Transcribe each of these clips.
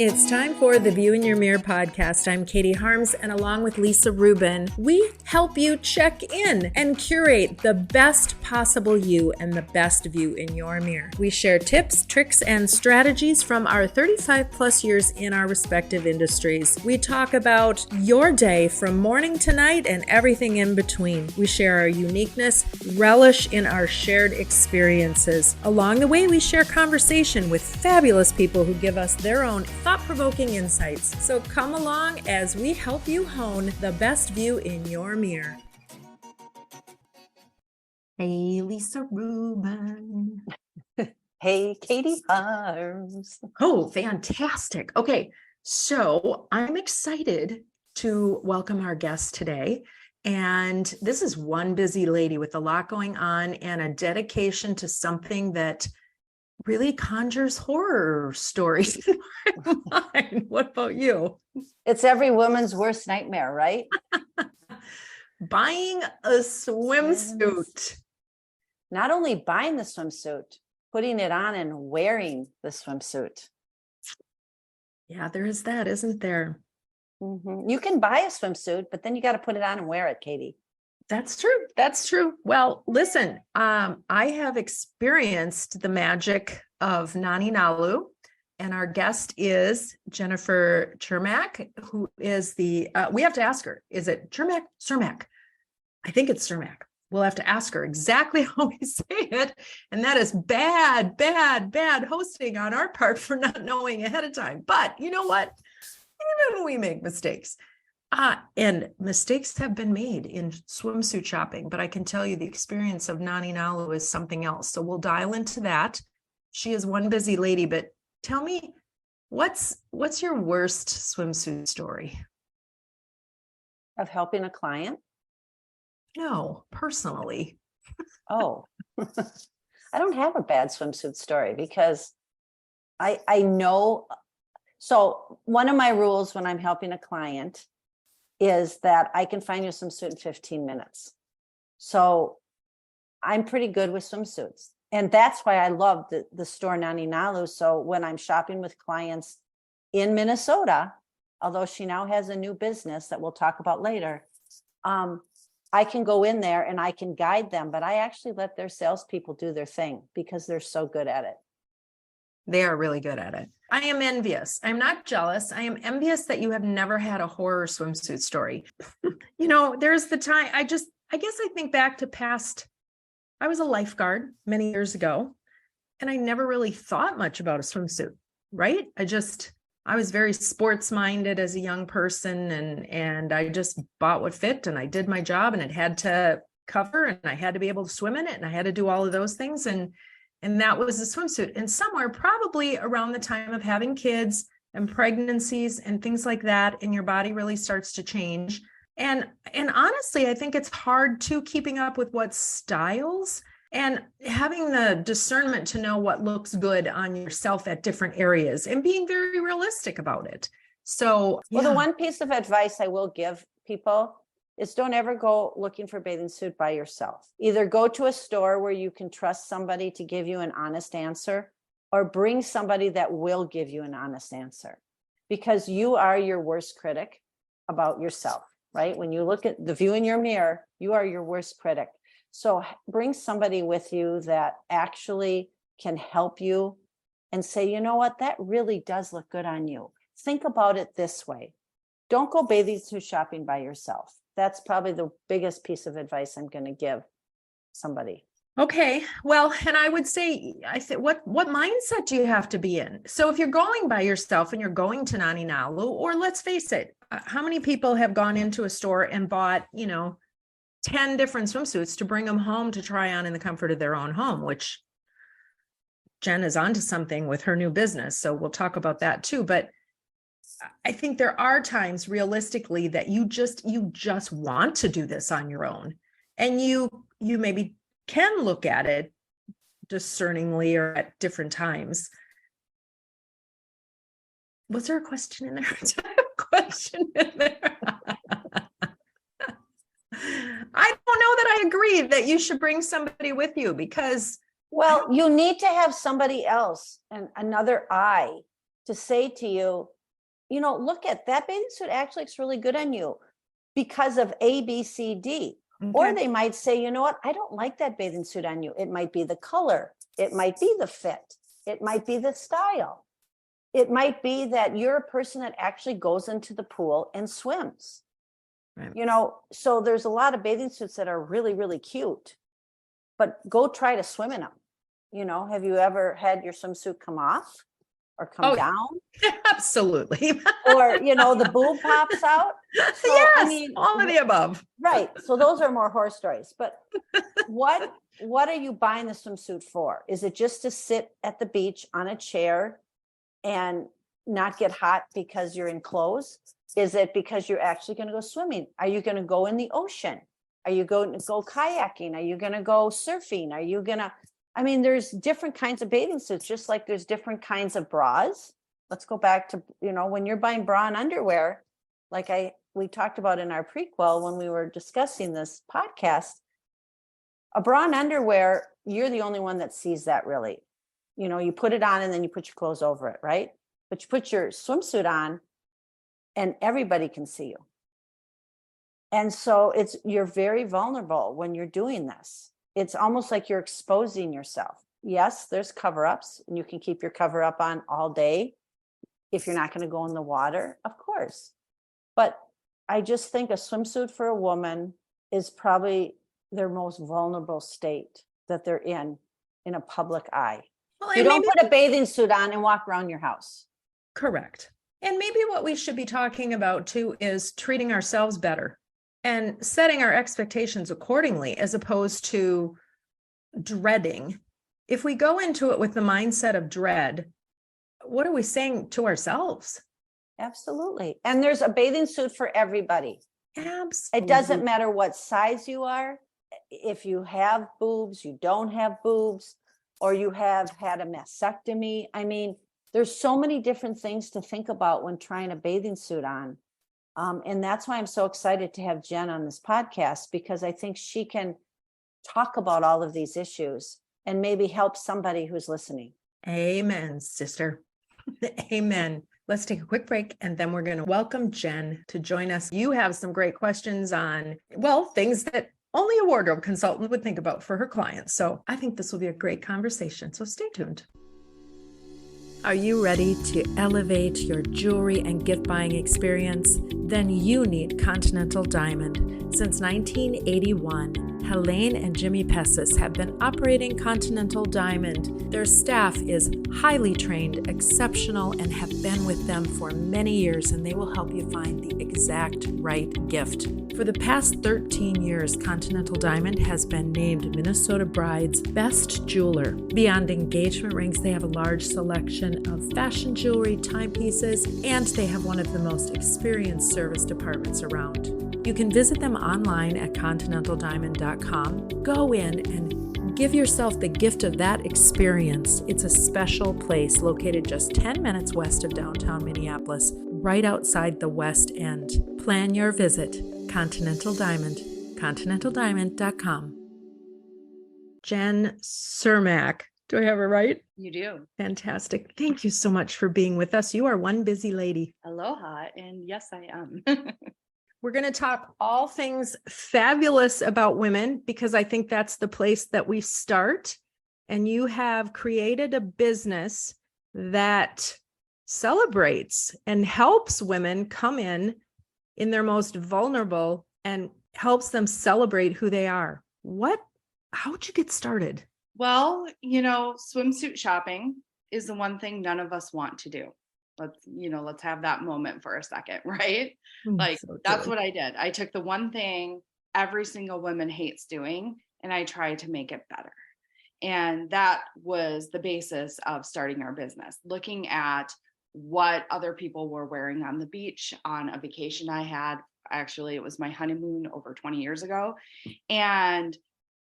It's time for the View in Your Mirror podcast. I'm Katie Harms, and along with Lisa Rubin, we help you check in and curate the best possible you and the best view in your mirror. We share tips, tricks, and strategies from our 35 plus years in our respective industries. We talk about your day from morning to night and everything in between. We share our uniqueness, relish in our shared experiences. Along the way, we share conversation with fabulous people who give us their own thought-provoking insights. So come along as we help you hone the best view in your mirror. Hey, Lisa Rubin. Hey, Katie Harms. Oh, fantastic. Okay, so I'm excited to welcome our guest today. And this is one busy lady with a lot going on and a dedication to something that really conjures horror stories in my mind. What about you? It's every woman's worst nightmare, right? Buying a swimsuit. Not only buying the swimsuit, putting it on and wearing the swimsuit. Yeah, there is that, isn't there? Mm-hmm. You can buy a swimsuit, but then you got to put it on and wear it, Katie. That's true. That's true. Well, listen, I have experienced the magic of Nani Nalu, and our guest is Jennifer Cermak, who is the, we have to ask her, is it Cermak? Cermak. I think it's Cermak. We'll have to ask her exactly how we say it. And that is bad hosting on our part for not knowing ahead of time. But you know what? Even we make mistakes. And mistakes have been made in swimsuit shopping, but I can tell you the experience of Nani Nalu is something else. So we'll dial into that. She is one busy lady, but tell me, what's your worst swimsuit story? Of helping a client? No, personally. Oh, I don't have a bad swimsuit story because I know. So one of my rules when I'm helping a client is that I can find you a swimsuit in 15 minutes. So I'm pretty good with swimsuits. And that's why I love the store Nani Nalu. So when I'm shopping with clients in Minnesota, although she now has a new business that we'll talk about later, I can go in there and I can guide them, but I actually let their salespeople do their thing because they're so good at it. They are really good at it. I am envious. I'm not jealous. I am envious that you have never had a horror swimsuit story. You know, there's the time I guess I think back to past, I was a lifeguard many years ago, and I never really thought much about a swimsuit, right? I was very sports minded as a young person, and I just bought what fit, and I did my job, and it had to cover, and I had to be able to swim in it, and I had to do all of those things. And that was a swimsuit. And somewhere probably around the time of having kids and pregnancies and things like that, and your body really starts to change. And honestly, I think it's hard too, keeping up with what styles and having the discernment to know what looks good on yourself at different areas and being very realistic about it. So, Well, the one piece of advice I will give people is don't ever go looking for a bathing suit by yourself. Either go to a store where you can trust somebody to give you an honest answer, or bring somebody that will give you an honest answer, because you are your worst critic about yourself, right? When you look at the view in your mirror, you are your worst critic. So bring somebody with you that actually can help you and say, you know what, that really does look good on you. Think about it this way. Don't go bathing suit shopping by yourself. That's probably the biggest piece of advice I'm going to give somebody. Okay. Well, and I would say, what mindset do you have to be in? So if you're going by yourself and you're going to Nani Nalu, or let's face it, how many people have gone into a store and bought, 10 different swimsuits to bring them home to try on in the comfort of their own home, which Jen is onto something with her new business. So we'll talk about that too. But I think there are times realistically that you just want to do this on your own, and you maybe can look at it discerningly or at different times. Was there a question in there? I have a question in there. I don't know that I agree that you should bring somebody with you, because Well, you need to have somebody else and another eye to say to you, look at that bathing suit actually looks really good on you because of A, B, C, D. Okay. Or they might say, you know what, I don't like that bathing suit on you. It might be the color. It might be the fit. It might be the style. It might be that you're a person that actually goes into the pool and swims. Right. So there's a lot of bathing suits that are really, really cute, but go try to swim in them. Have you ever had your swimsuit come off or come down? Absolutely. Or, the boob pops out. So, yes, all of the above. Right. So those are more horror stories. But what are you buying the swimsuit for? Is it just to sit at the beach on a chair and not get hot because you're in clothes? Is it because you're actually going to go swimming? Are you going to go in the ocean? Are you going to go kayaking? Are you going to go surfing? Are you going to, there's different kinds of bathing suits, just like there's different kinds of bras. Let's go back to, when you're buying bra and underwear, like we talked about in our prequel when we were discussing this podcast, a bra and underwear, you're the only one that sees that really. You put it on and then you put your clothes over it, right? But you put your swimsuit on and everybody can see you. And so you're very vulnerable when you're doing this. It's almost like you're exposing yourself. Yes, there's cover-ups, and you can keep your cover-up on all day if you're not going to go in the water, of course. But I just think a swimsuit for a woman is probably their most vulnerable state that they're in a public eye. Well, you don't put a bathing suit on and walk around your house. Correct. And maybe what we should be talking about too is treating ourselves better and setting our expectations accordingly, as opposed to dreading. If we go into it with the mindset of dread, what are we saying to ourselves? Absolutely. And there's a bathing suit for everybody. Absolutely. It doesn't matter what size you are. If you have boobs, you don't have boobs, or you have had a mastectomy. There's so many different things to think about when trying a bathing suit on. And that's why I'm so excited to have Jen on this podcast, because I think she can talk about all of these issues and maybe help somebody who's listening. Amen, sister. Amen. Let's take a quick break, and then we're going to welcome Jen to join us. You have some great questions on, things that only a wardrobe consultant would think about for her clients. So I think this will be a great conversation. So stay tuned. Are you ready to elevate your jewelry and gift buying experience? Then you need Continental Diamond. Since 1981, Helene and Jimmy Pessis have been operating Continental Diamond. Their staff is highly trained, exceptional, and have been with them for many years, and they will help you find the exact right gift. For the past 13 years, Continental Diamond has been named Minnesota Bride's best jeweler. Beyond engagement rings, they have a large selection of fashion jewelry, timepieces, and they have one of the most experienced service departments around. You can visit them online at continentaldiamond.com. Go in and give yourself the gift of that experience. It's a special place located just 10 minutes west of downtown Minneapolis, right outside the West End. Plan your visit. Continental Diamond, continentaldiamond.com. Jen Cermak. Do I have it right? You do. Fantastic. Thank you so much for being with us. You are one busy lady. Aloha, and yes, I am. We're going to talk all things fabulous about women, because I think that's the place that we start. And you have created a business that celebrates and helps women come in their most vulnerable and helps them celebrate who they are. How'd you get started? Well, swimsuit shopping is the one thing none of us want to do. Let's have that moment for a second, right? That's what I did. I took the one thing every single woman hates doing, and I tried to make it better. And that was the basis of starting our business, looking at what other people were wearing on the beach on a vacation I had. Actually, it was my honeymoon over 20 years ago. And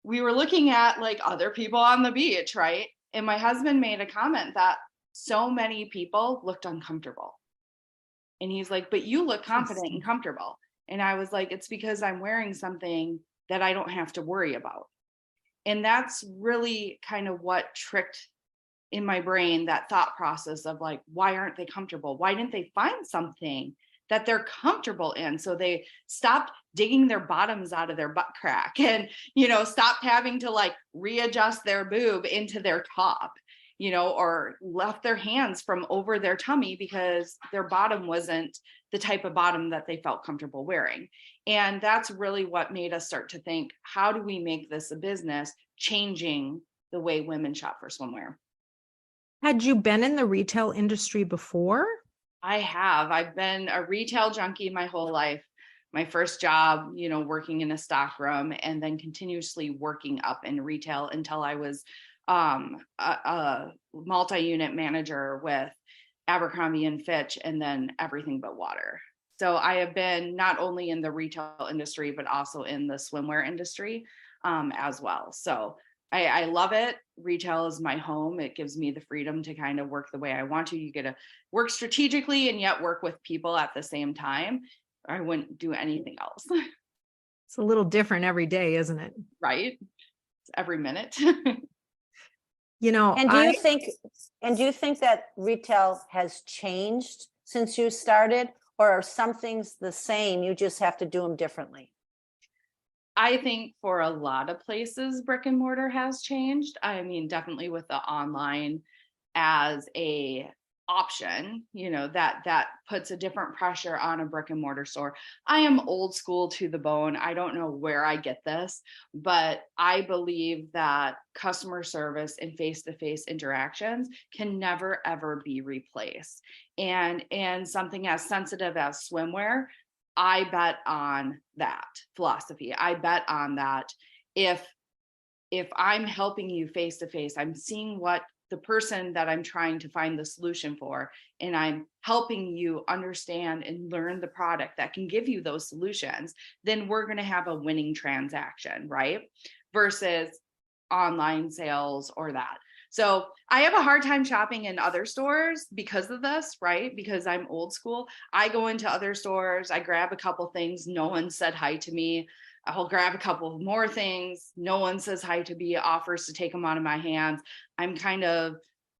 we were looking at other people on the beach, right? And my husband made a comment that so many people looked uncomfortable. And he's like, but you look confident and comfortable. And I was like, it's because I'm wearing something that I don't have to worry about. And that's really kind of what tricked in my brain that thought process of like, why aren't they comfortable? Why didn't they find something that they're comfortable in? So they stopped digging their bottoms out of their butt crack and, stopped having to like readjust their boob into their top, or left their hands from over their tummy because their bottom wasn't the type of bottom that they felt comfortable wearing. And that's really what made us start to think, how do we make this a business, changing the way women shop for swimwear? Had you been in the retail industry before? I have. I've been a retail junkie my whole life. My first job, working in a stock room, and then continuously working up in retail until I was a multi-unit manager with Abercrombie and Fitch, and then Everything But Water. So I have been not only in the retail industry, but also in the swimwear industry as well. So I love it. Retail is my home. It gives me the freedom to kind of work the way I want to. You get to work strategically and yet work with people at the same time. I wouldn't do anything else. It's a little different every day, isn't it? Right? It's every minute. And do you think that retail has changed since you started, or are some things the same, you just have to do them differently? I think for a lot of places, brick and mortar has changed. I mean, definitely with the online as a option, that puts a different pressure on a brick and mortar store. I am old school to the bone. I don't know where I get this, but I believe that customer service and face-to-face interactions can never ever be replaced. And something as sensitive as swimwear, I bet on that philosophy. I bet on that. If I'm helping you face to face, I'm seeing what the person that I'm trying to find the solution for, and I'm helping you understand and learn the product that can give you those solutions, then we're going to have a winning transaction, right? Versus online sales or that. So I have a hard time shopping in other stores because of this, right? Because I'm old school. I go into other stores, I grab a couple things, no one said hi to me. I'll grab a couple more things, no one says hi to me, offers to take them out of my hands. I'm kind of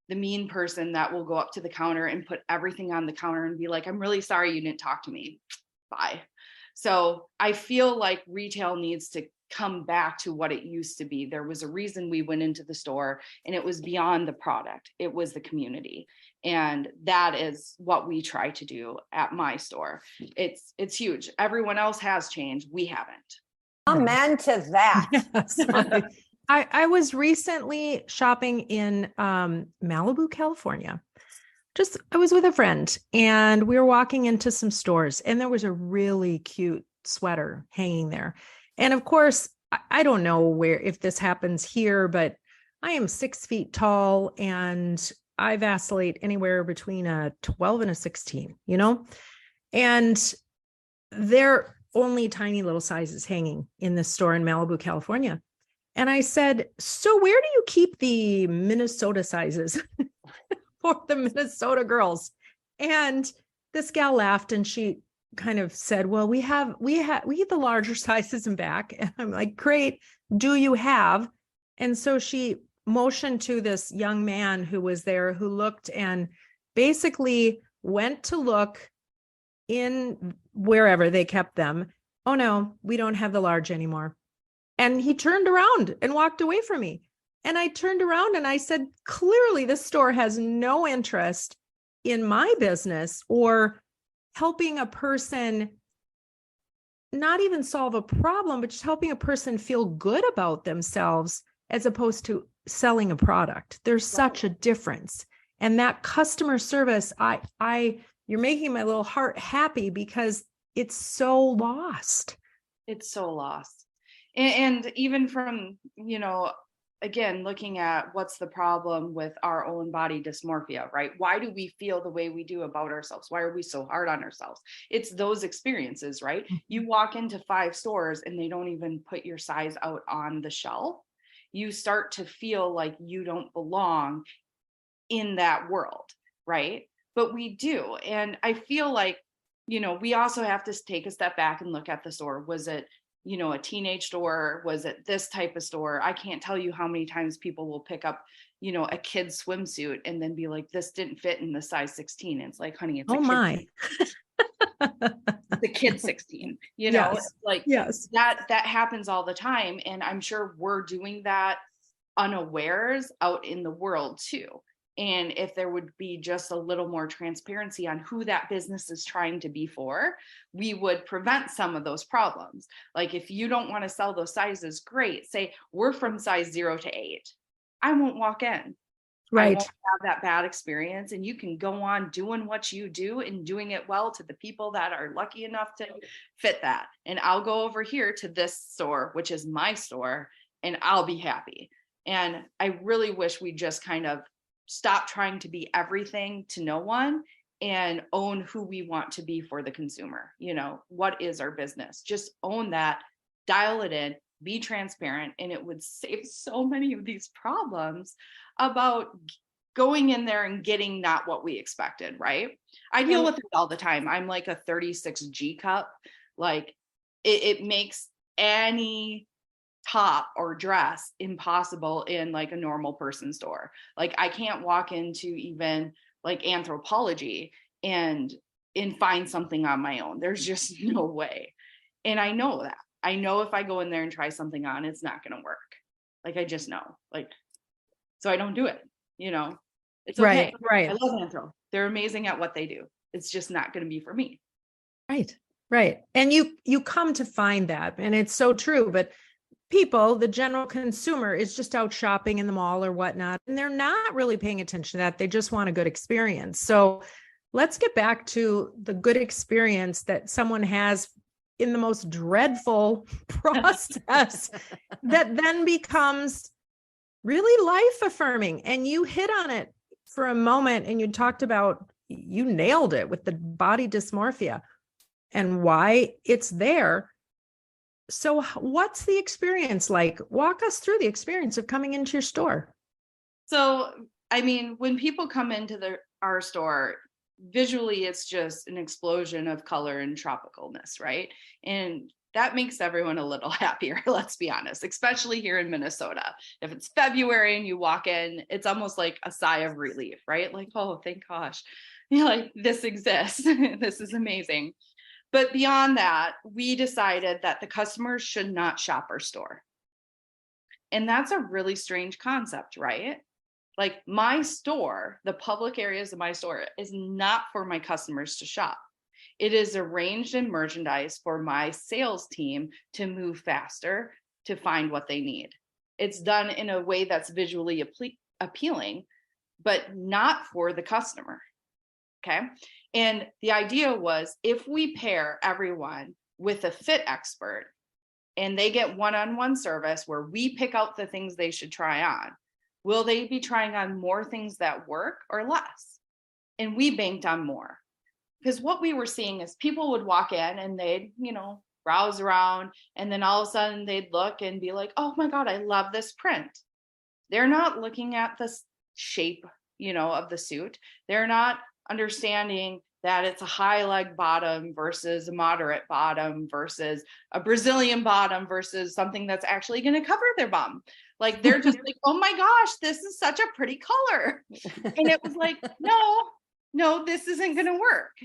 the mean person that will go up to the counter and put everything on the counter and be like, I'm really sorry you didn't talk to me. Bye. So I feel like retail needs to come back to what it used to be. There was a reason we went into the store, and it was beyond the product. It was the community. And that is what we try to do at my store. It's huge. Everyone else has changed. We haven't. Amen to that. Yes. I was recently shopping in Malibu, California. I was with a friend, and we were walking into some stores, and there was a really cute sweater hanging there. And of course, I don't know if this happens here, but I am 6 feet tall and I vacillate anywhere between a 12 and a 16, and they're only tiny little sizes hanging in this store in Malibu, California. And I said, so where do you keep the Minnesota sizes for the Minnesota girls? And this gal laughed and she kind of said, well, we have the larger sizes in back. And I'm like, great. Do you have? And so she motioned to this young man who was there, who looked and basically went to look in wherever they kept them. Oh no, we don't have the large anymore. And he turned around and walked away from me. And I turned around and I said, clearly this store has no interest in my business or helping a person not even solve a problem, but just helping a person feel good about themselves as opposed to selling a product. There's such a difference. And that customer service, you're making my little heart happy because it's so lost. It's so lost. And even from, again, looking at what's the problem with our own body dysmorphia, right? Why do we feel the way we do about ourselves? Why are we so hard on ourselves? It's those experiences, right? You walk into 5 stores and they don't even put your size out on the shelf. You start to feel like you don't belong in that world, right? But we do. And I feel like, we also have to take a step back and look at the store. Was it a teenage store was at this type of store. I can't tell you how many times people will pick up, a kid's swimsuit and then be like, this didn't fit in the size 16. And it's like, honey, it's Oh my. the kid 16, Yes. like Yes. that happens all the time. And I'm sure we're doing that unawares out in the world too. And if there would be just a little more transparency on who that business is trying to be for, we would prevent some of those problems. Like if you don't want to sell those sizes, great. Say we're from size 0 to 8. I won't walk in. I won't have that bad experience. And you can go on doing what you do and doing it well to the people that are lucky enough to fit that. And I'll go over here to this store, which is my store, and I'll be happy. And I really wish we just kind of stop trying to be everything to no one and own who we want to be for the consumer. What is our business? Just own that, dial it in, be transparent, and it would save so many of these problems about going in there and getting not what we expected, right? I deal with it all the time. I'm like a 36G cup. Like it makes any top or dress impossible in like a normal person store. Like I can't walk into even like Anthropologie and find something on my own. There's just no way. And I know that. I know if I go in there and try something on, it's not going to work. Like I just know. Like, so I don't do it. It's okay. Right. I love Anthro. They're amazing at what they do. It's just not going to be for me. Right. And you come to find that, and it's so true. But people, the general consumer, is just out shopping in the mall or whatnot, and they're not really paying attention to that. They just want a good experience. So let's get back to the good experience that someone has in the most dreadful process that then becomes really life affirming. And you hit on it for a moment, and you talked about, you nailed it with the body dysmorphia and why it's there. So what's the experience like? Walk us through the experience of coming into your store. So, I mean, when people come into our store, visually, it's just an explosion of color and tropicalness, right? And that makes everyone a little happier, let's be honest, especially here in Minnesota. If it's February and you walk in, it's almost like a sigh of relief, right? Like, oh, thank gosh, like this exists. This is amazing. But beyond that, we decided that the customers should not shop our store. And that's a really strange concept, right? Like my store, the public areas of my store is not for my customers to shop. It is arranged and merchandised for my sales team to move faster, to find what they need. It's done in a way that's visually appealing, but not for the customer. Okay. And the idea was, if we pair everyone with a fit expert and they get one-on-one service where we pick out the things they should try on, will they be trying on more things that work or less? And we banked on more. Because what we were seeing is people would walk in and they'd, browse around, and then all of a sudden they'd look and be like, oh my God, I love this print. They're not looking at the shape, of the suit. They're not understanding that it's a high leg bottom versus a moderate bottom versus a Brazilian bottom versus something that's actually going to cover their bum. Like they're just like, oh my gosh, this is such a pretty color. And it was like, no, this isn't going to work.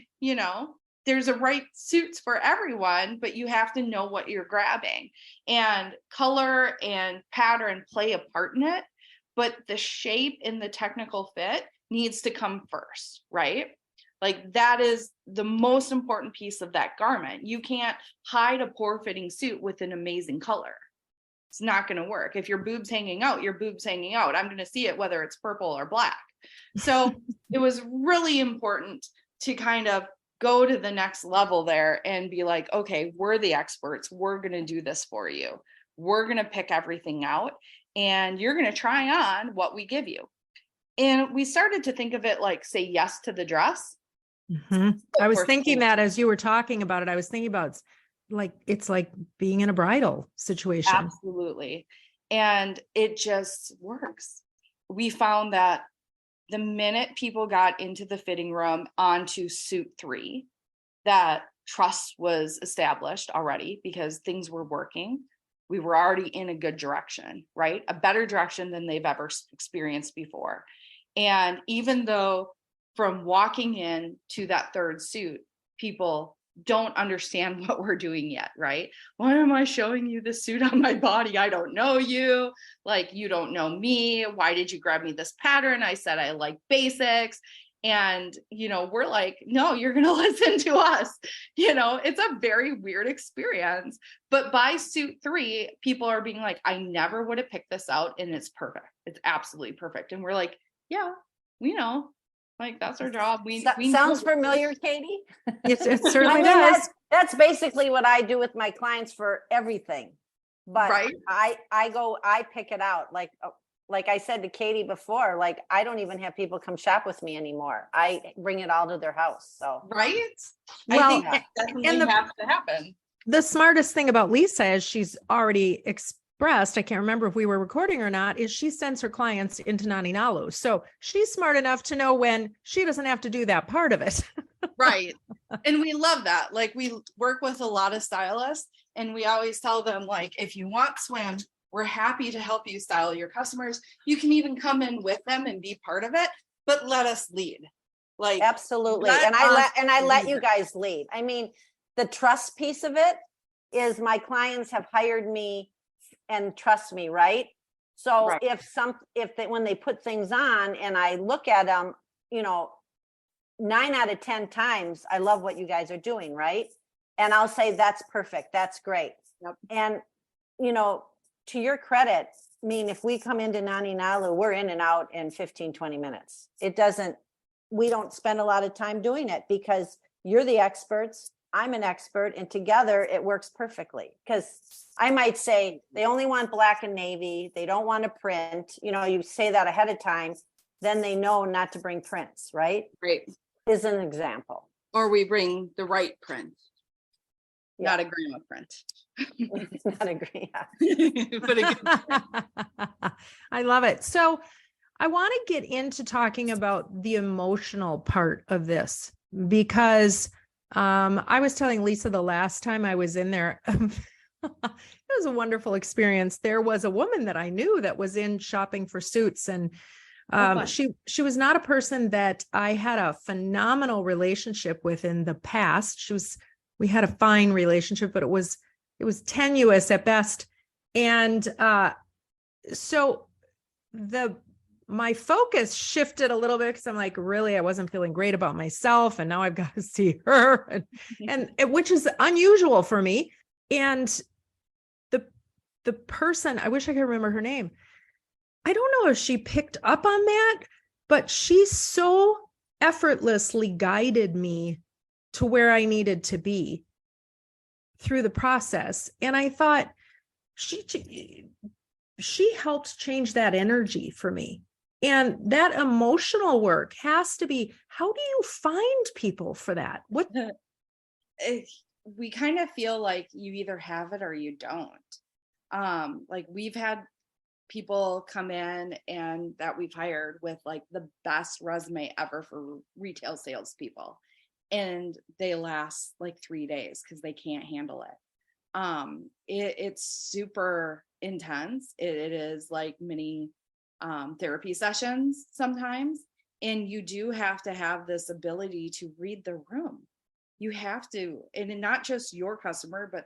There's a right suits for everyone, but you have to know what you're grabbing, and color and pattern play a part in it. But the shape and the technical fit needs to come first, right? Like that is the most important piece of that garment. You can't hide a poor fitting suit with an amazing color. It's not going to work. If your boob's hanging out, your boob's hanging out. I'm going to see it whether it's purple or black. So it was really important to kind of go to the next level there and be like, okay, we're the experts. We're going to do this for you. We're going to pick everything out, and you're going to try on what we give you. And we started to think of it like, say yes to the dress. Mm-hmm. I was thinking that as you were talking about it, I was thinking about it's like being in a bridal situation. Absolutely. And it just works. We found that the minute people got into the fitting room onto suit 3, that trust was established already because things were working. We were already in a good direction, right? A better direction than they've ever experienced before. And even though from walking in to that third suit, people don't understand what we're doing yet, right? Why am I showing you this suit on my body? I don't know you. Like, you don't know me. Why did you grab me this pattern? I said I like basics. And, we're like, no, you're going to listen to us. It's a very weird experience. But by suit 3, people are being like, I never would have picked this out. And it's perfect. It's absolutely perfect. And we're like, yeah, we know. Like, that's our job. We Sounds familiar, Katie? It certainly does. That's basically what I do with my clients for everything. But right? I pick it out. Like I said to Katie before, like, I don't even have people come shop with me anymore. I bring it all to their house. So right. Well, I think that definitely has to happen. The smartest thing about Lisa, as she's already expressed, I can't remember if we were recording or not, is she sends her clients into Nani Nalu. So she's smart enough to know when she doesn't have to do that part of it. Right. And we love that. Like, we work with a lot of stylists, and we always tell them, like, if you want swim, we're happy to help you style your customers. You can even come in with them and be part of it, but let us lead. Like, absolutely. And I let you guys lead. I mean, the trust piece of it is my clients have hired me and trust me, right? So right. When they put things on and I look at them, 9 out of 10 times, I love what you guys are doing, right? And I'll say, that's perfect. That's great. Yep. And, to your credit, I mean, if we come into Nani Nalu, we're in and out in 15, 20 minutes. We don't spend a lot of time doing it because you're the experts. I'm an expert, and together it works perfectly. Because I might say they only want black and navy. They don't want to print. You say that ahead of time, then they know not to bring prints, right? Right. Is an example. Or we bring the right print, not a grandma print. Not agree. But a good I love it. So I want to get into talking about the emotional part of this, because I was telling Lisa the last time I was in there, it was a wonderful experience. There was a woman that I knew that was in shopping for suits, and she was not a person that I had a phenomenal relationship with in the past. We had a fine relationship, but it was tenuous at best. And so my focus shifted a little bit, because I'm like, really, I wasn't feeling great about myself, and now I've got to see her, and which is unusual for me. And the person, I wish I could remember her name. I don't know if she picked up on that, but she so effortlessly guided me to where I needed to be through the process. And I thought she helped change that energy for me. And that emotional work has to be, how do you find people for that? We kind of feel like you either have it or you don't. Like, we've had people come in and that we've hired with like the best resume ever for retail salespeople, and they last like 3 days because they can't handle it. It's super intense. It is like mini therapy sessions sometimes, and you do have to have this ability to read the room. You have to, and not just your customer, but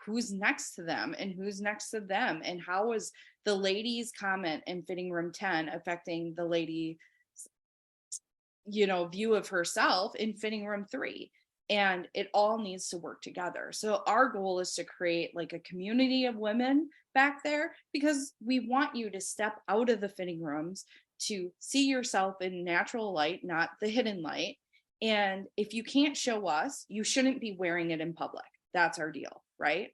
who's next to them and who's next to them, and how is the lady's comment in fitting room 10 affecting the lady's view of herself in fitting room 3. And it all needs to work together. So our goal is to create like a community of women back there, because we want you to step out of the fitting rooms to see yourself in natural light, not the hidden light. And if you can't show us, you shouldn't be wearing it in public. That's our deal, right?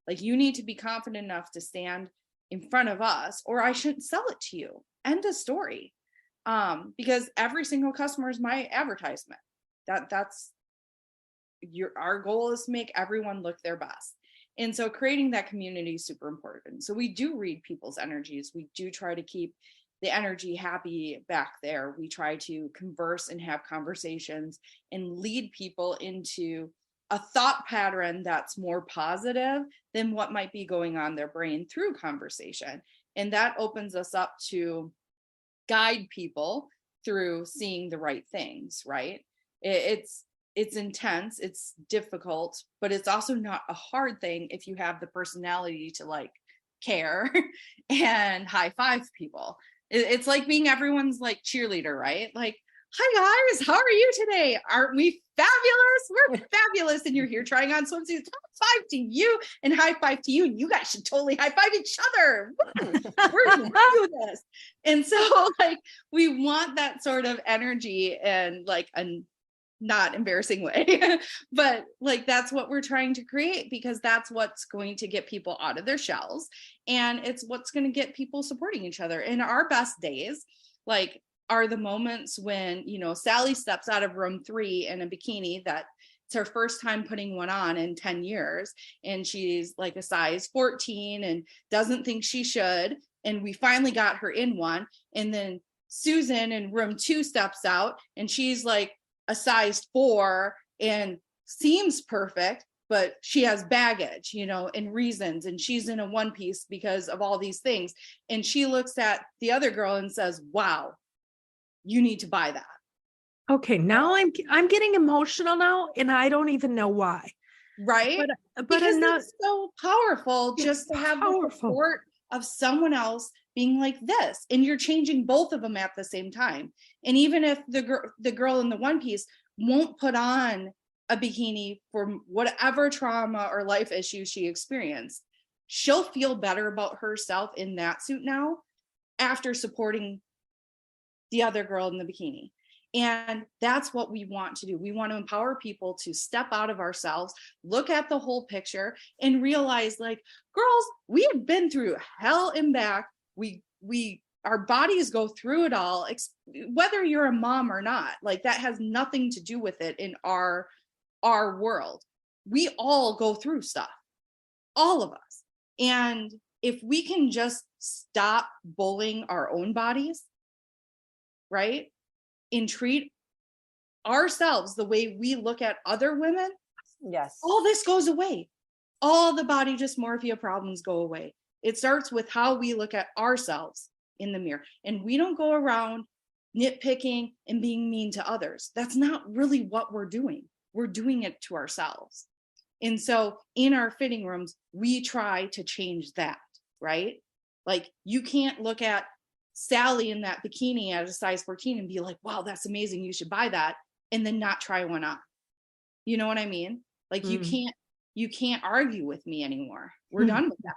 Like, you need to be confident enough to stand in front of us, or I shouldn't sell it to you. End of story. Because every single customer is my advertisement. That's our goal is to make everyone look their best. And so creating that community is super important. So we do read people's energies. We do try to keep the energy happy back there. We try to converse and have conversations and lead people into a thought pattern that's more positive than what might be going on in their brain through conversation. And that opens us up to guide people through seeing the right things, right? It's intense, it's difficult, but it's also not a hard thing if you have the personality to like care and high five people. It's like being everyone's like cheerleader, right? Like, hi guys, how are you today? Aren't we fabulous? We're fabulous. And you're here trying on swimsuits. High five to you and high five to you. And you guys should totally high five each other. We're going to do this. And so like, we want that sort of energy and like a not embarrassing way, but like, that's what we're trying to create, because that's what's going to get people out of their shells. And it's what's going to get people supporting each other. In our best days, like, are the moments when, you know, Sally steps out of room 3 in a bikini that it's her first time putting one on in 10 years. And she's like a size 14 and doesn't think she should. And we finally got her in one. And then Susan in room 2 steps out and she's like a size 4 and seems perfect, but she has baggage, you know, and reasons. And she's in a one piece because of all these things. And she looks at the other girl and says, wow, you need to buy that. Okay, now I'm getting emotional now, and I don't even know why. Right? But because not, it's so powerful just to have the support of someone else being like this, and you're changing both of them at the same time. And even if the girl in the one piece won't put on a bikini for whatever trauma or life issues she experienced, she'll feel better about herself in that suit now after supporting the other girl in the bikini. And that's what we want to do. We want to empower people to step out of ourselves, look at the whole picture, and realize, like, girls, we have been through hell and back. Our bodies go through it all, whether you're a mom or not. Like, that has nothing to do with it in our world. We all go through stuff, all of us. And if we can just stop bullying our own bodies, right? And treat ourselves the way we look at other women, yes, all this goes away. All the body dysmorphia problems go away. It starts with how we look at ourselves in the mirror. And we don't go around nitpicking and being mean to others. That's not really what we're doing. We're doing it to ourselves. And so in our fitting rooms, we try to change that, right? Like, you can't look at Sally in that bikini at a size 14 and be like, wow, that's amazing, you should buy that, and then not try one on. You know what I mean? Like, you can't argue with me anymore. We're done with that.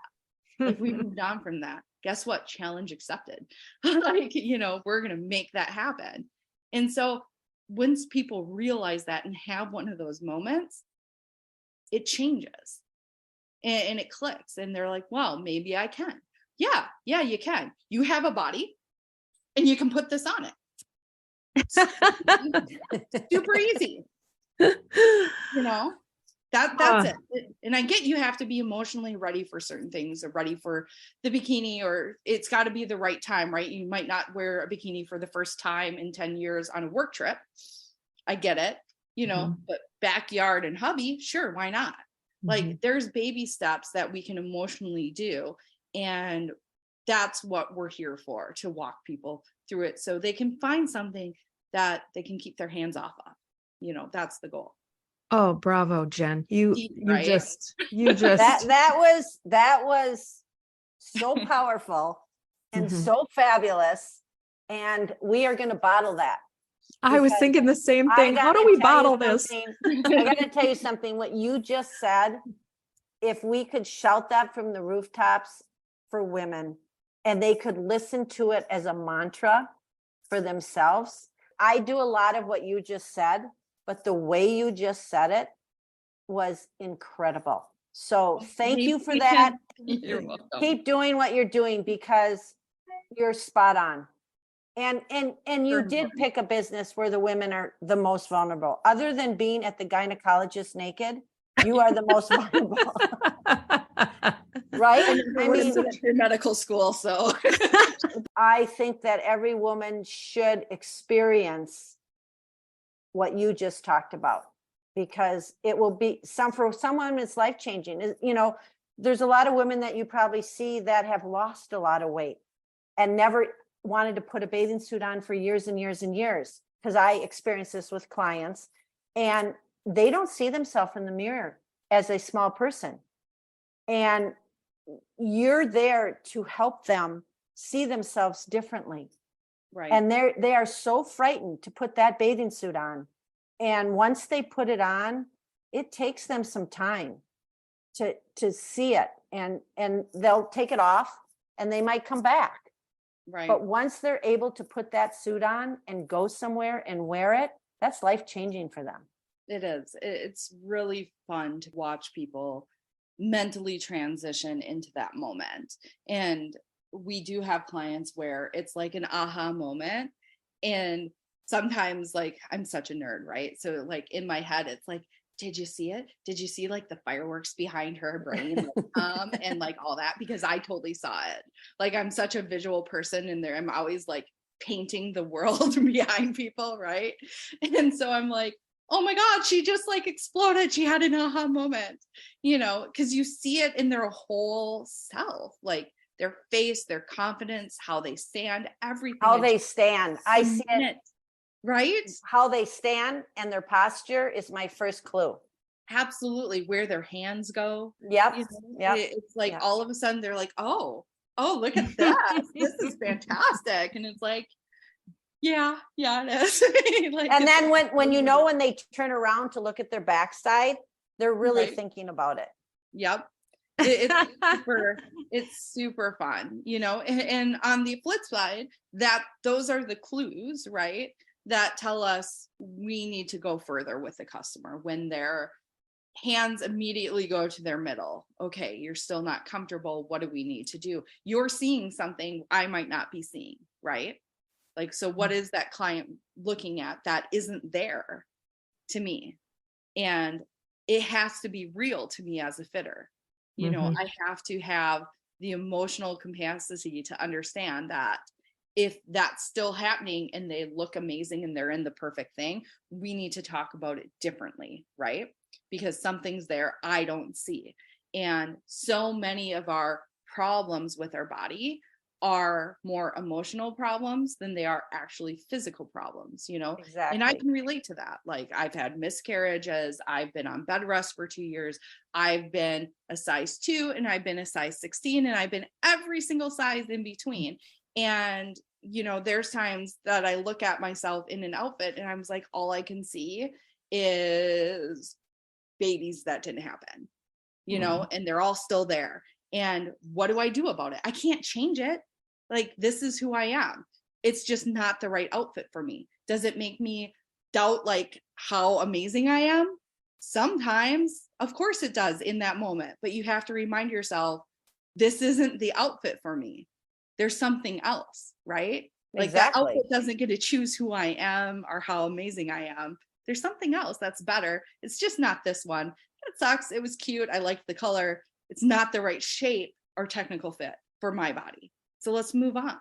Like, we moved on from that. Guess what? Challenge accepted. Like, you know, we're going to make that happen. And so once people realize that and have one of those moments, it changes and it clicks, and they're like, well, maybe I can. Yeah, you can. You have a body and you can put this on it. Super easy. You know, that's it. And I get you have to be emotionally ready for certain things, or ready for the bikini, or it's got to be the right time, right? You might not wear a bikini for the first time in 10 years on a work trip. I get it, you know, but backyard and hubby, sure, why not? Like, there's baby steps that we can emotionally do. And that's what we're here for, to walk people through it so they can find something that they can keep their hands off of. You know, that's the goal. Oh, bravo, Jen. You just that was so powerful and so fabulous. And we are going to bottle that. I was thinking the same thing. How do we bottle this? I got to tell you something. What you just said, if we could shout that from the rooftops for women, and they could listen to it as a mantra for themselves. I do a lot of what you just said, but the way you just said it was incredible. So thank you for that. You're welcome. Keep doing what you're doing, because you're spot on. And you did pick a business where the women are the most vulnerable. Other than being at the gynecologist naked, you are the most vulnerable. Right? I mean, your medical school, so I think that every woman should experience what you just talked about. because it will be for someone it's life-changing. You know, there's a lot of women that you probably see that have lost a lot of weight and never wanted to put a bathing suit on for years and years and years, because I experienced this with clients, and they don't see themselves in the mirror as a small person. And you're there to help them see themselves differently. Right. And they are so frightened to put that bathing suit on. And once they put it on, it takes them some time to see it, and they'll take it off and they might come back. Right. But once they're able to put that suit on and go somewhere and wear it, that's life-changing for them. It is. It's really fun to watch people mentally transition into that moment. And we do have clients where it's like an aha moment. And sometimes, like, I'm such a nerd, right? So like in my head, it's like, did you see it? Did you see like the fireworks behind her brain? And like all that, because I totally saw it. Like, I'm such a visual person, and I'm always like painting the world behind people, right? And so I'm like, oh my God, she just like exploded. She had an aha moment, you know, because you see it in their whole self, like their face, their confidence, how they stand, everything. How they stand. I see it. Right? How they stand and their posture is my first clue. Absolutely. Where their hands go. Yep. You know? Yep. It's like all of a sudden they're like, oh, look at that. This is fantastic. And it's like, yeah, it is. Like, and then when you know, when they turn around to look at their backside, they're really thinking about it. Yep. It's super fun, you know. And on the flip side, that those are the clues, right, that tell us we need to go further with the customer. When their hands immediately go to their middle, okay, you're still not comfortable, what do we need to do? You're seeing something I might not be seeing, right? Like, so what is that client looking at that isn't there to me? And it has to be real to me as a fitter. You know, I have to have the emotional capacity to understand that if that's still happening and they look amazing and they're in the perfect thing, we need to talk about it differently, right? Because something's there I don't see. And so many of our problems with our body are more emotional problems than they are actually physical problems, you know? Exactly. And I can relate to that. Like, I've had miscarriages, I've been on bed rest for 2 years, I've been a size 2, and I've been a size 16, and I've been every single size in between. And, you know, there's times that I look at myself in an outfit and I'm like, all I can see is babies that didn't happen, you know, and they're all still there. And what do I do about it? I can't change it. Like, this is who I am. It's just not the right outfit for me. Does it make me doubt like how amazing I am? Sometimes, of course it does in that moment, but you have to remind yourself, this isn't the outfit for me. There's something else, right? Like, that outfit doesn't get to choose who I am or how amazing I am. There's something else that's better. It's just not this one. It sucks. It was cute. I liked the color. It's not the right shape or technical fit for my body. So let's move on.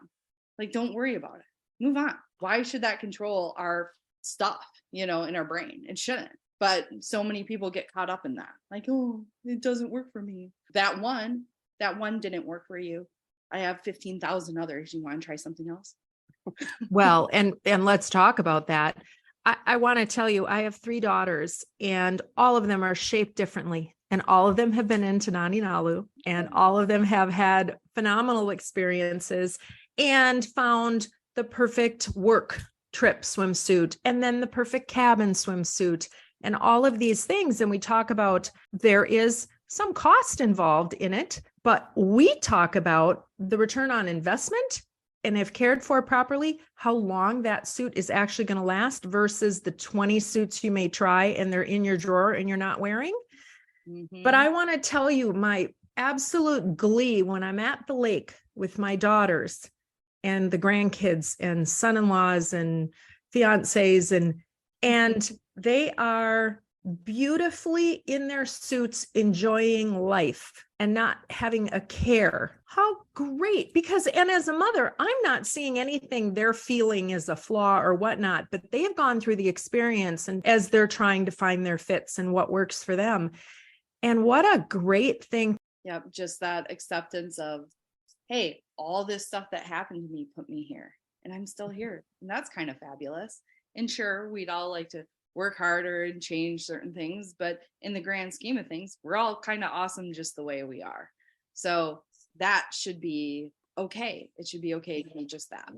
Like, don't worry about it. Move on. Why should that control our stuff, you know, in our brain? It shouldn't. But so many people get caught up in that. Like, oh, it doesn't work for me. That one didn't work for you. I have 15,000 others. You want to try something else? Well, and let's talk about that. I want to tell you, I have 3 daughters, and all of them are shaped differently. And all of them have been into Nani Nalu, and all of them have had phenomenal experiences and found the perfect work trip swimsuit, and then the perfect cabin swimsuit, and all of these things. And we talk about there is some cost involved in it, but we talk about the return on investment, and if cared for properly, how long that suit is actually going to last versus the 20 suits you may try and they're in your drawer and you're not wearing. But I want to tell you my absolute glee when I'm at the lake with my daughters and the grandkids and son-in-laws and fiancés, and they are beautifully in their suits, enjoying life and not having a care. How great. Because, and as a mother, I'm not seeing anything they're feeling is a flaw or whatnot, but they have gone through the experience and as they're trying to find their fits and what works for them. And what a great thing. Yep. Just that acceptance of, hey, all this stuff that happened to me put me here and I'm still here. And that's kind of fabulous. And sure, we'd all like to work harder and change certain things, but in the grand scheme of things, we're all kind of awesome just the way we are. So that should be okay. It should be okay to be just that.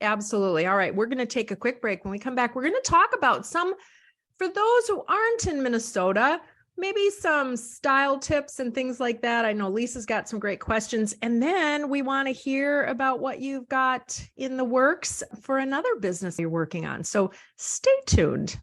Absolutely. All right. We're going to take a quick break. When we come back, we're going to talk about for those who aren't in Minnesota, maybe some style tips and things like that. I know Lisa's got some great questions. And then we want to hear about what you've got in the works for another business you're working on. So stay tuned.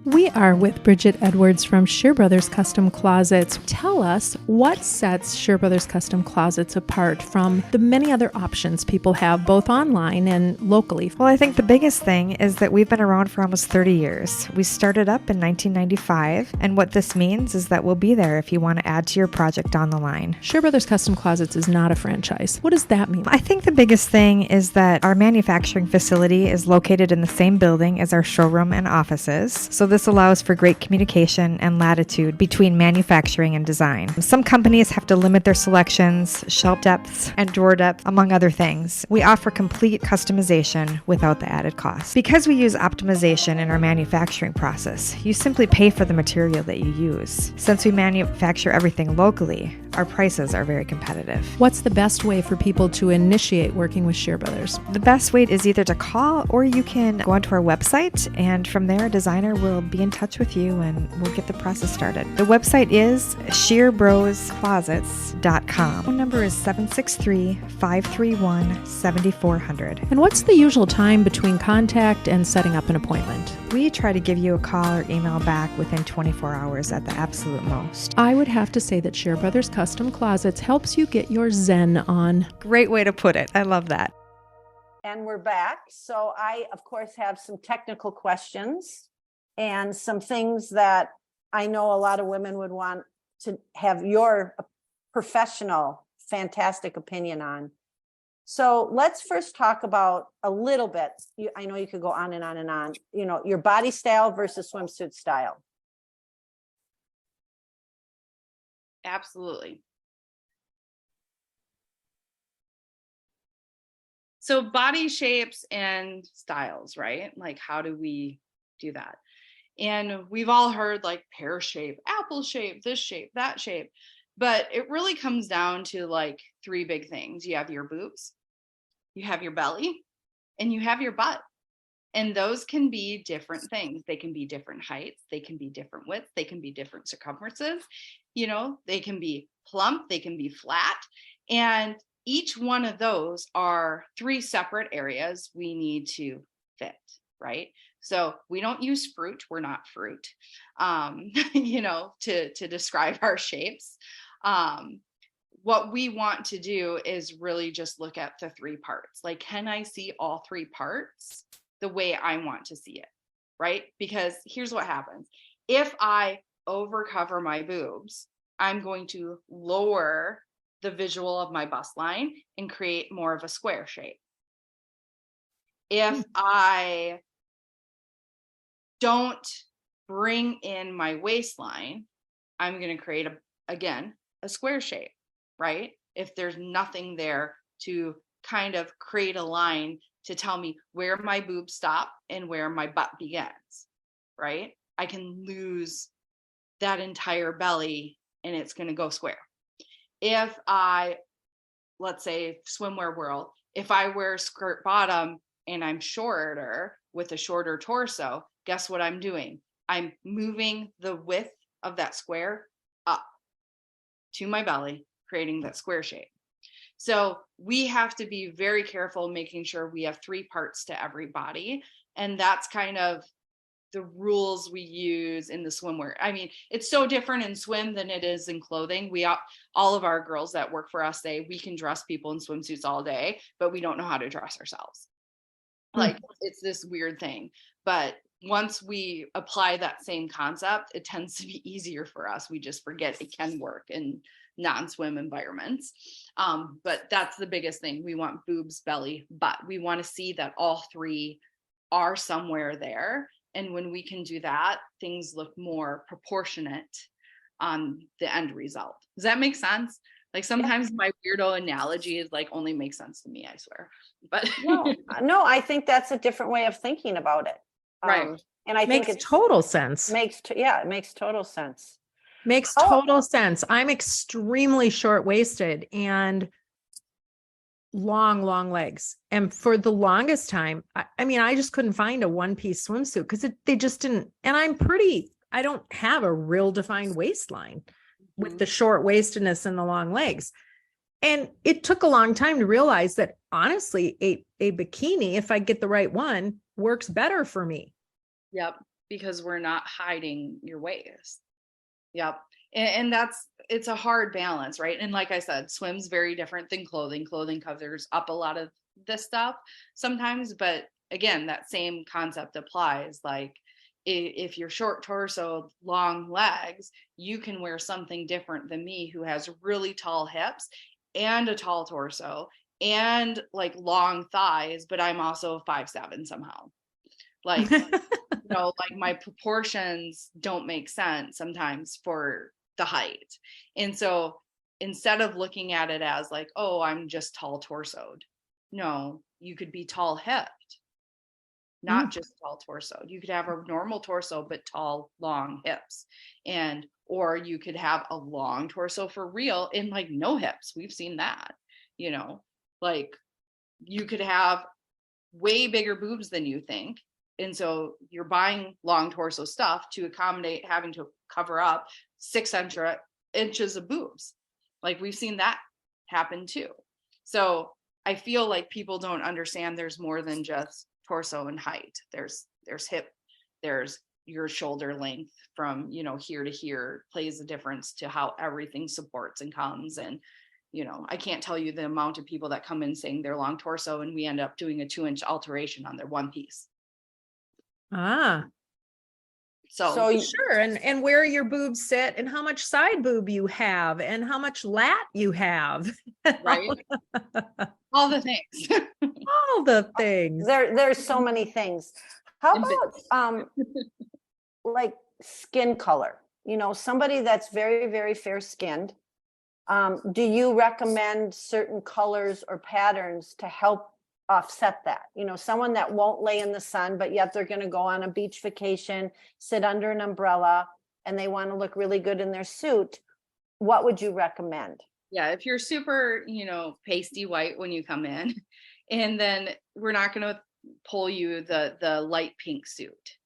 We are with Bridget Edwards from Shear Brothers Custom Closets. Tell us what sets Shear Brothers Custom Closets apart from the many other options people have both online and locally. Well, I think the biggest thing is that we've been around for almost 30 years. We started up in 1995, and what this means is that we'll be there if you want to add to your project down the line. Shear Brothers Custom Closets is not a franchise. What does that mean? I think the biggest thing is that our manufacturing facility is located in the same building as our showroom and offices. So this allows for great communication and latitude between manufacturing and design. Some companies have to limit their selections, shelf depths, and drawer depth, among other things. We offer complete customization without the added cost. Because we use optimization in our manufacturing process, you simply pay for the material that you use. Since we manufacture everything locally, our prices are very competitive. What's the best way for people to initiate working with Shear Brothers? The best way is either to call or you can go onto our website, and from there a designer will be in touch with you and we'll get the process started. The website is shearbrosclosets.com. Phone number is 763-531-7400. And what's the usual time between contact and setting up an appointment? We try to give you a call or email back within 24 hours at the absolute most. I would have to say that Shear Brothers Custom Closets helps you get your zen on. Great way to put it. I love that. And we're back. So I, of course, have some technical questions and some things that I know a lot of women would want to have your professional, fantastic opinion on. So let's first talk about a little bit. I know you could go on and on and on, your body style versus swimsuit style. Absolutely. So body shapes and styles, right? Like, how do we do that? And we've all heard like pear shape, apple shape, this shape, that shape. But it really comes down to like three big things. You have your boobs, you have your belly, and you have your butt. And those can be different things. They can be different heights. They can be different widths. They can be different circumferences. They can be plump. They can be flat. And each one of those are three separate areas we need to fit, right? So we don't use fruit. We're not fruit, to describe our shapes. What we want to do is really just look at the three parts. Like, can I see all three parts the way I want to see it, right? Because here's what happens. If I overcover my boobs, I'm going to lower the visual of my bust line and create more of a square shape. If I don't bring in my waistline, I'm going to create a square shape, right? If there's nothing there to kind of create a line to tell me where my boobs stop and where my butt begins, right? I can lose that entire belly and it's going to go square. If let's say swimwear world, if I wear skirt bottom and I'm shorter with a shorter torso, guess what I'm doing? I'm moving the width of that square up to my belly, creating that square shape. So we have to be very careful making sure we have three parts to every body. And that's kind of the rules we use in the swimwear. I mean, it's so different in swim than it is in clothing. All of our girls that work for us say we can dress people in swimsuits all day, but we don't know how to dress ourselves. Like, it's this weird thing. But once we apply that same concept, it tends to be easier for us. We just forget it can work in non-swim environments. But that's the biggest thing. We want boobs, belly, butt. We want to see that all three are somewhere there. And when we can do that, things look more proportionate on the end result. Does that make sense? Like sometimes my weirdo analogy is like only makes sense to me, I swear. But no, I think that's a different way of thinking about it. Right. And I think Makes total sense. it makes total sense. Makes total sense. I'm extremely short-waisted and long legs. And for the longest time, I mean, I just couldn't find a one-piece swimsuit because they just didn't. And I don't have a real defined waistline with the short waistedness and the long legs. And it took a long time to realize that honestly, a bikini, if I get the right one, works better for me. Yep. Because we're not hiding your waist. Yep. And it's a hard balance, right? And like I said, swim's very different than clothing. Clothing covers up a lot of this stuff sometimes. But again, that same concept applies. Like if you're short torso, long legs, you can wear something different than me who has really tall hips and a tall torso and like long thighs, but I'm also 5'7" somehow. Like, like my proportions don't make sense sometimes for the height. And so instead of looking at it as like, oh, I'm just tall torsoed. No, you could be tall hipped, not just tall torso. You could have a normal torso, but tall, long hips. Or you could have a long torso for real and like no hips. We've seen that, like you could have way bigger boobs than you think. And so you're buying long torso stuff to accommodate having to cover up 6 inches of boobs. Like we've seen that happen too. So I feel like people don't understand there's more than just torso and height. There's hip, there's your shoulder length from, here to here plays a difference to how everything supports and comes. And, I can't tell you the amount of people that come in saying they're long torso and we end up doing a 2-inch alteration on their one piece. So sure. And where your boobs sit and how much side boob you have and how much lat you have. Right. All the things. All the things. There's so many things. How about like skin color? Somebody that's very, very fair skinned. Do you recommend certain colors or patterns to help offset that? Someone that won't lay in the sun, but yet they're going to go on a beach vacation, sit under an umbrella, and they want to look really good in their suit. What would you recommend? Yeah, if you're super, pasty white when you come in, and then we're not going to pull you the light pink suit.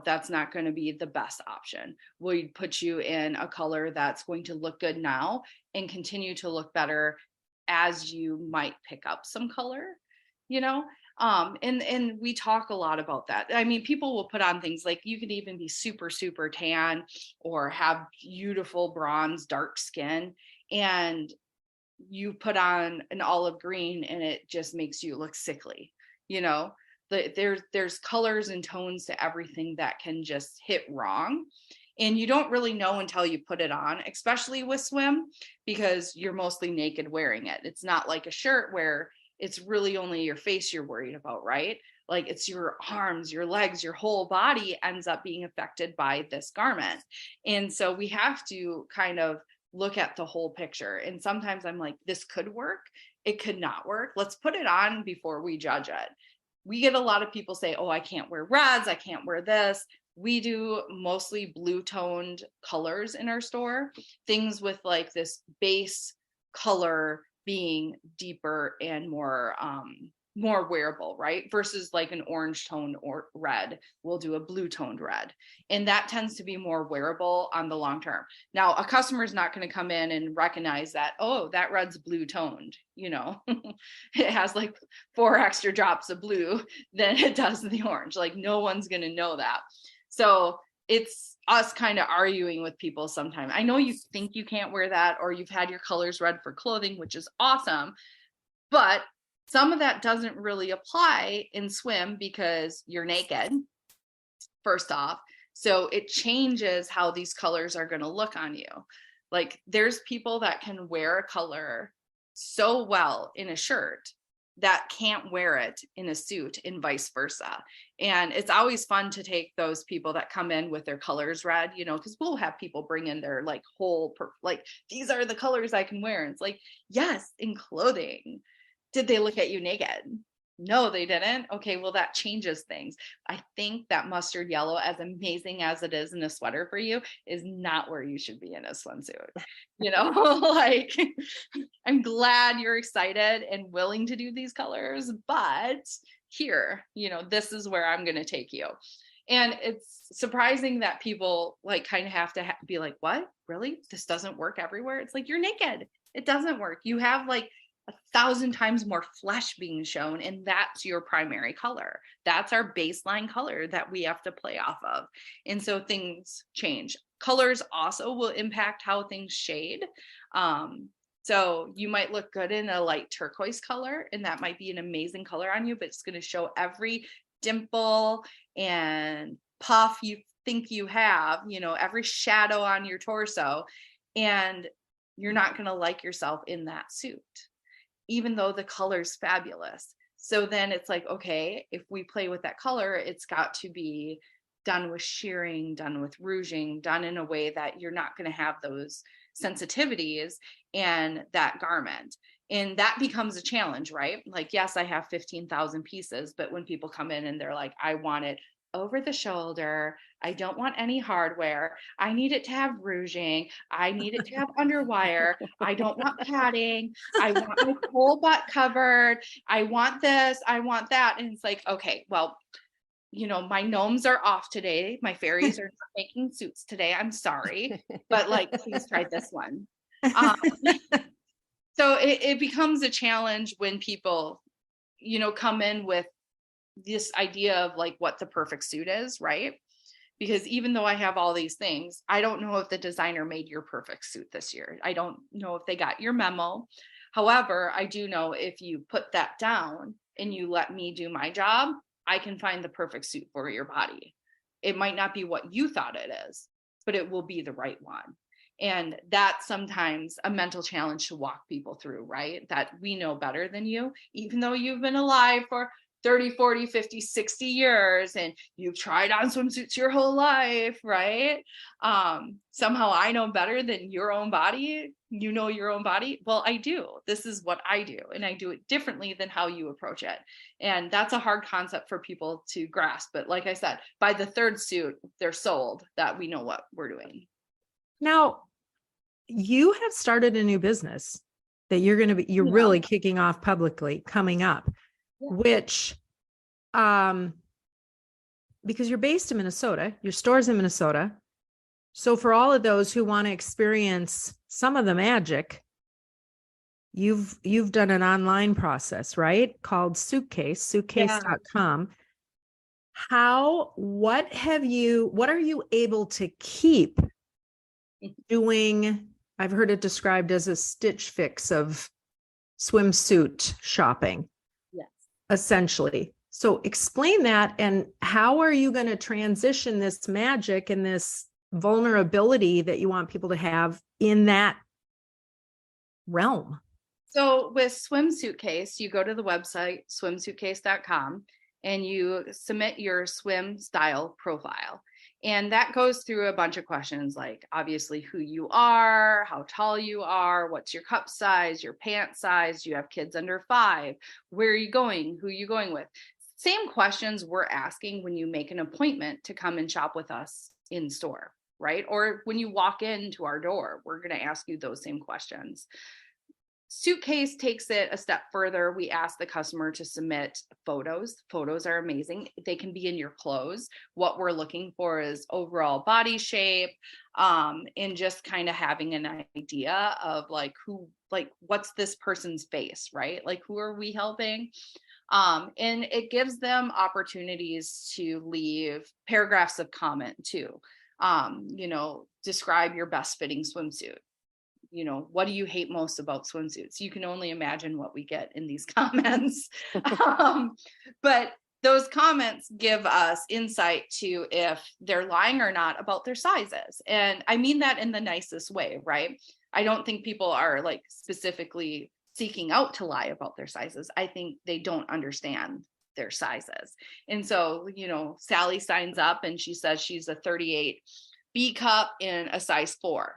That's not going to be the best option. We'd put you in a color that's going to look good now and continue to look better as you might pick up some color. And we talk a lot about that. I mean, people will put on things like you could even be super, super tan or have beautiful bronze, dark skin, and you put on an olive green and it just makes you look sickly. There's colors and tones to everything that can just hit wrong. And you don't really know until you put it on, especially with swim, because you're mostly naked wearing it. It's not like a shirt where it's really only your face you're worried about, right? Like it's your arms, your legs, your whole body ends up being affected by this garment. And so we have to kind of look at the whole picture. And sometimes I'm like, this could work. It could not work. Let's put it on before we judge it. We get a lot of people say, oh, I can't wear reds. I can't wear this. We do mostly blue toned colors in our store, things with like this base color being deeper and more wearable, right? Versus like an orange tone or red, we'll do a blue toned red. And that tends to be more wearable on the long term. Now, a customer is not going to come in and recognize that, oh, that red's blue toned, it has like 4 extra drops of blue than it does the orange. Like no one's going to know that. So it's us kind of arguing with people sometimes. I know you think you can't wear that, or you've had your colors red for clothing, which is awesome. But some of that doesn't really apply in swim because you're naked. first off. So it changes how these colors are going to look on you. Like there's people that can wear a color so well in a shirt that can't wear it in a suit and vice versa. And it's always fun to take those people that come in with their colors red, you know, because we'll have people bring in their like like, these are the colors I can wear. And it's like, yes, in clothing. Did they look at you naked? No, they didn't. Okay, well, that changes things. I think that mustard yellow, as amazing as it is in a sweater for you, is not where you should be in a swimsuit. You know, like I'm glad you're excited and willing to do these colors, but here, you know, this is where I'm going to take you. And it's surprising that people like kind of have to be like, what? Really? This doesn't work everywhere? It's like, you're naked. It doesn't work. You have like 1,000 times more flesh being shown, and that's your primary color. That's our baseline color that we have to play off of. And so things change. Colors also will impact how things shade. So you might look good in a light turquoise color, and that might be an amazing color on you, but it's going to show every dimple and puff you think you have, you know, every shadow on your torso, and you're not going to like yourself in that suit, even though the color's fabulous. So then it's like, okay, if we play with that color, it's got to be done with shearing, done with rouging, done in a way that you're not going to have those sensitivities and that garment. And that becomes a challenge, right? Like, yes, I have 15,000 pieces, but when people come in and they're like, I want it over the shoulder, I don't want any hardware, I need it to have rouging, I need it to have underwire, I don't want padding, I want my whole butt covered, I want this, I want that. And it's like, okay, well, you know, my gnomes are off today, my fairies are not making suits today, I'm sorry, but like, please try this one. So it becomes a challenge when people, you know, come in with this idea of like what the perfect suit is, right? Because even though I have all these things, I don't know if the designer made your perfect suit this year. I don't know if they got your memo. However, I do know if you put that down and you let me do my job, I can find the perfect suit for your body. It might not be what you thought it is, but it will be the right one. And that's sometimes a mental challenge to walk people through, right? That we know better than you, even though you've been alive for 30, 40, 50, 60 years and you've tried on swimsuits your whole life, right? Somehow I know better than your own body. You know your own body. Well, I do. This is what I do. And I do it differently than how you approach it. And that's a hard concept for people to grasp. But like I said, by the third suit, they're sold that we know what we're doing. Now, you have started a new business that you're really kicking off publicly coming up. Yeah. Which, because you're based in Minnesota, your store's in Minnesota. So for all of those who want to experience some of the magic, you've done an online process, right? Called suitcase.com. Yeah. What are you able to keep doing? I've heard it described as a Stitch Fix of swimsuit shopping. Essentially. So explain that, and how are you going to transition this magic and this vulnerability that you want people to have in that realm? So with Swimsuitcase, you go to the website swimsuitcase.com and you submit your swim style profile. And that goes through a bunch of questions, like obviously who you are, how tall you are, what's your cup size, your pant size, do you have kids under 5, where are you going, who are you going with? Same questions we're asking when you make an appointment to come and shop with us in store, right? Or when you walk into our door, we're going to ask you those same questions. Suitcase takes it a step further. We ask the customer to submit photos. Photos are amazing. They can be in your clothes. What we're looking for is overall body shape, and just kind of having an idea of like what's this person's face, right? Like who are we helping? And it gives them opportunities to leave paragraphs of comment too. Describe your best fitting swimsuit. What do you hate most about swimsuits? You can only imagine what we get in these comments. But those comments give us insight to if they're lying or not about their sizes. And I mean that in the nicest way, right? I don't think people are like specifically seeking out to lie about their sizes. I think they don't understand their sizes. And so, you know, Sally signs up and she says she's a 38 B cup in a size 4.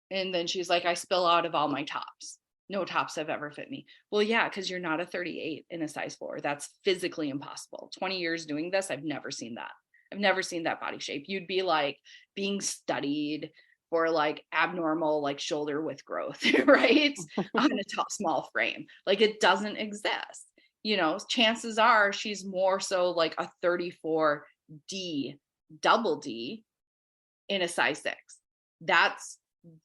And then she's like, I spill out of all my tops. No tops have ever fit me. Well, yeah, because you're not a 38 in a size 4. That's physically impossible. 20 years doing this, I've never seen that. I've never seen that body shape. You'd be like being studied for like abnormal, like shoulder width growth, right? On a small frame. Like it doesn't exist. You know, chances are she's more so like a 34D, double D in a size 6. That's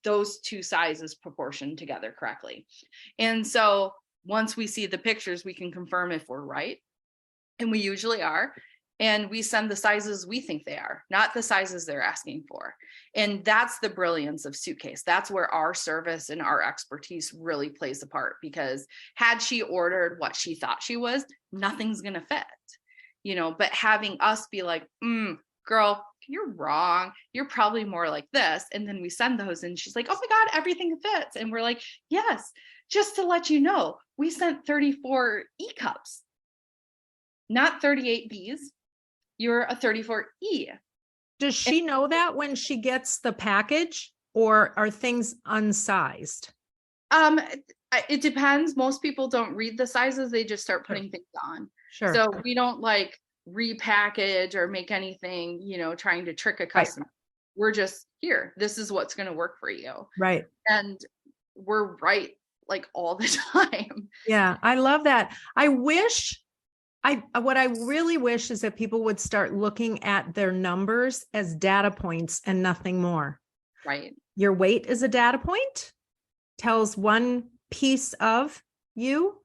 those two sizes proportioned together correctly. And so once we see the pictures, we can confirm if we're right. And we usually are. And we send the sizes we think they are, not the sizes they're asking for. And that's the brilliance of Suitcase. That's where our service and our expertise really plays a part, because had she ordered what she thought she was, nothing's going to fit, you know, but having us be like, girl, you're wrong. You're probably more like this. And then we send those and she's like, oh my God, everything fits. And we're like, yes, just to let you know, we sent 34 E cups, not 38 Bs. You're a 34E. Does she know that when she gets the package, or are things unsized? It depends. Most people don't read the sizes. They just start putting things on. Sure. So we don't like repackage or make anything, you know, trying to trick a customer. Right. We're just here. This is what's going to work for you. Right. And we're right like all the time. Yeah. I love that. What I really wish is that people would start looking at their numbers as data points and nothing more. Right. Your weight is a data point, tells one piece of you.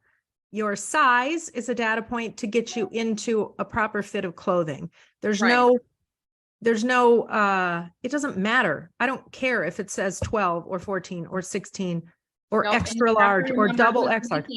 Your size is a data point to get you into a proper fit of clothing. It doesn't matter. I don't care if it says 12 or 14 or 16 or extra large or double X large.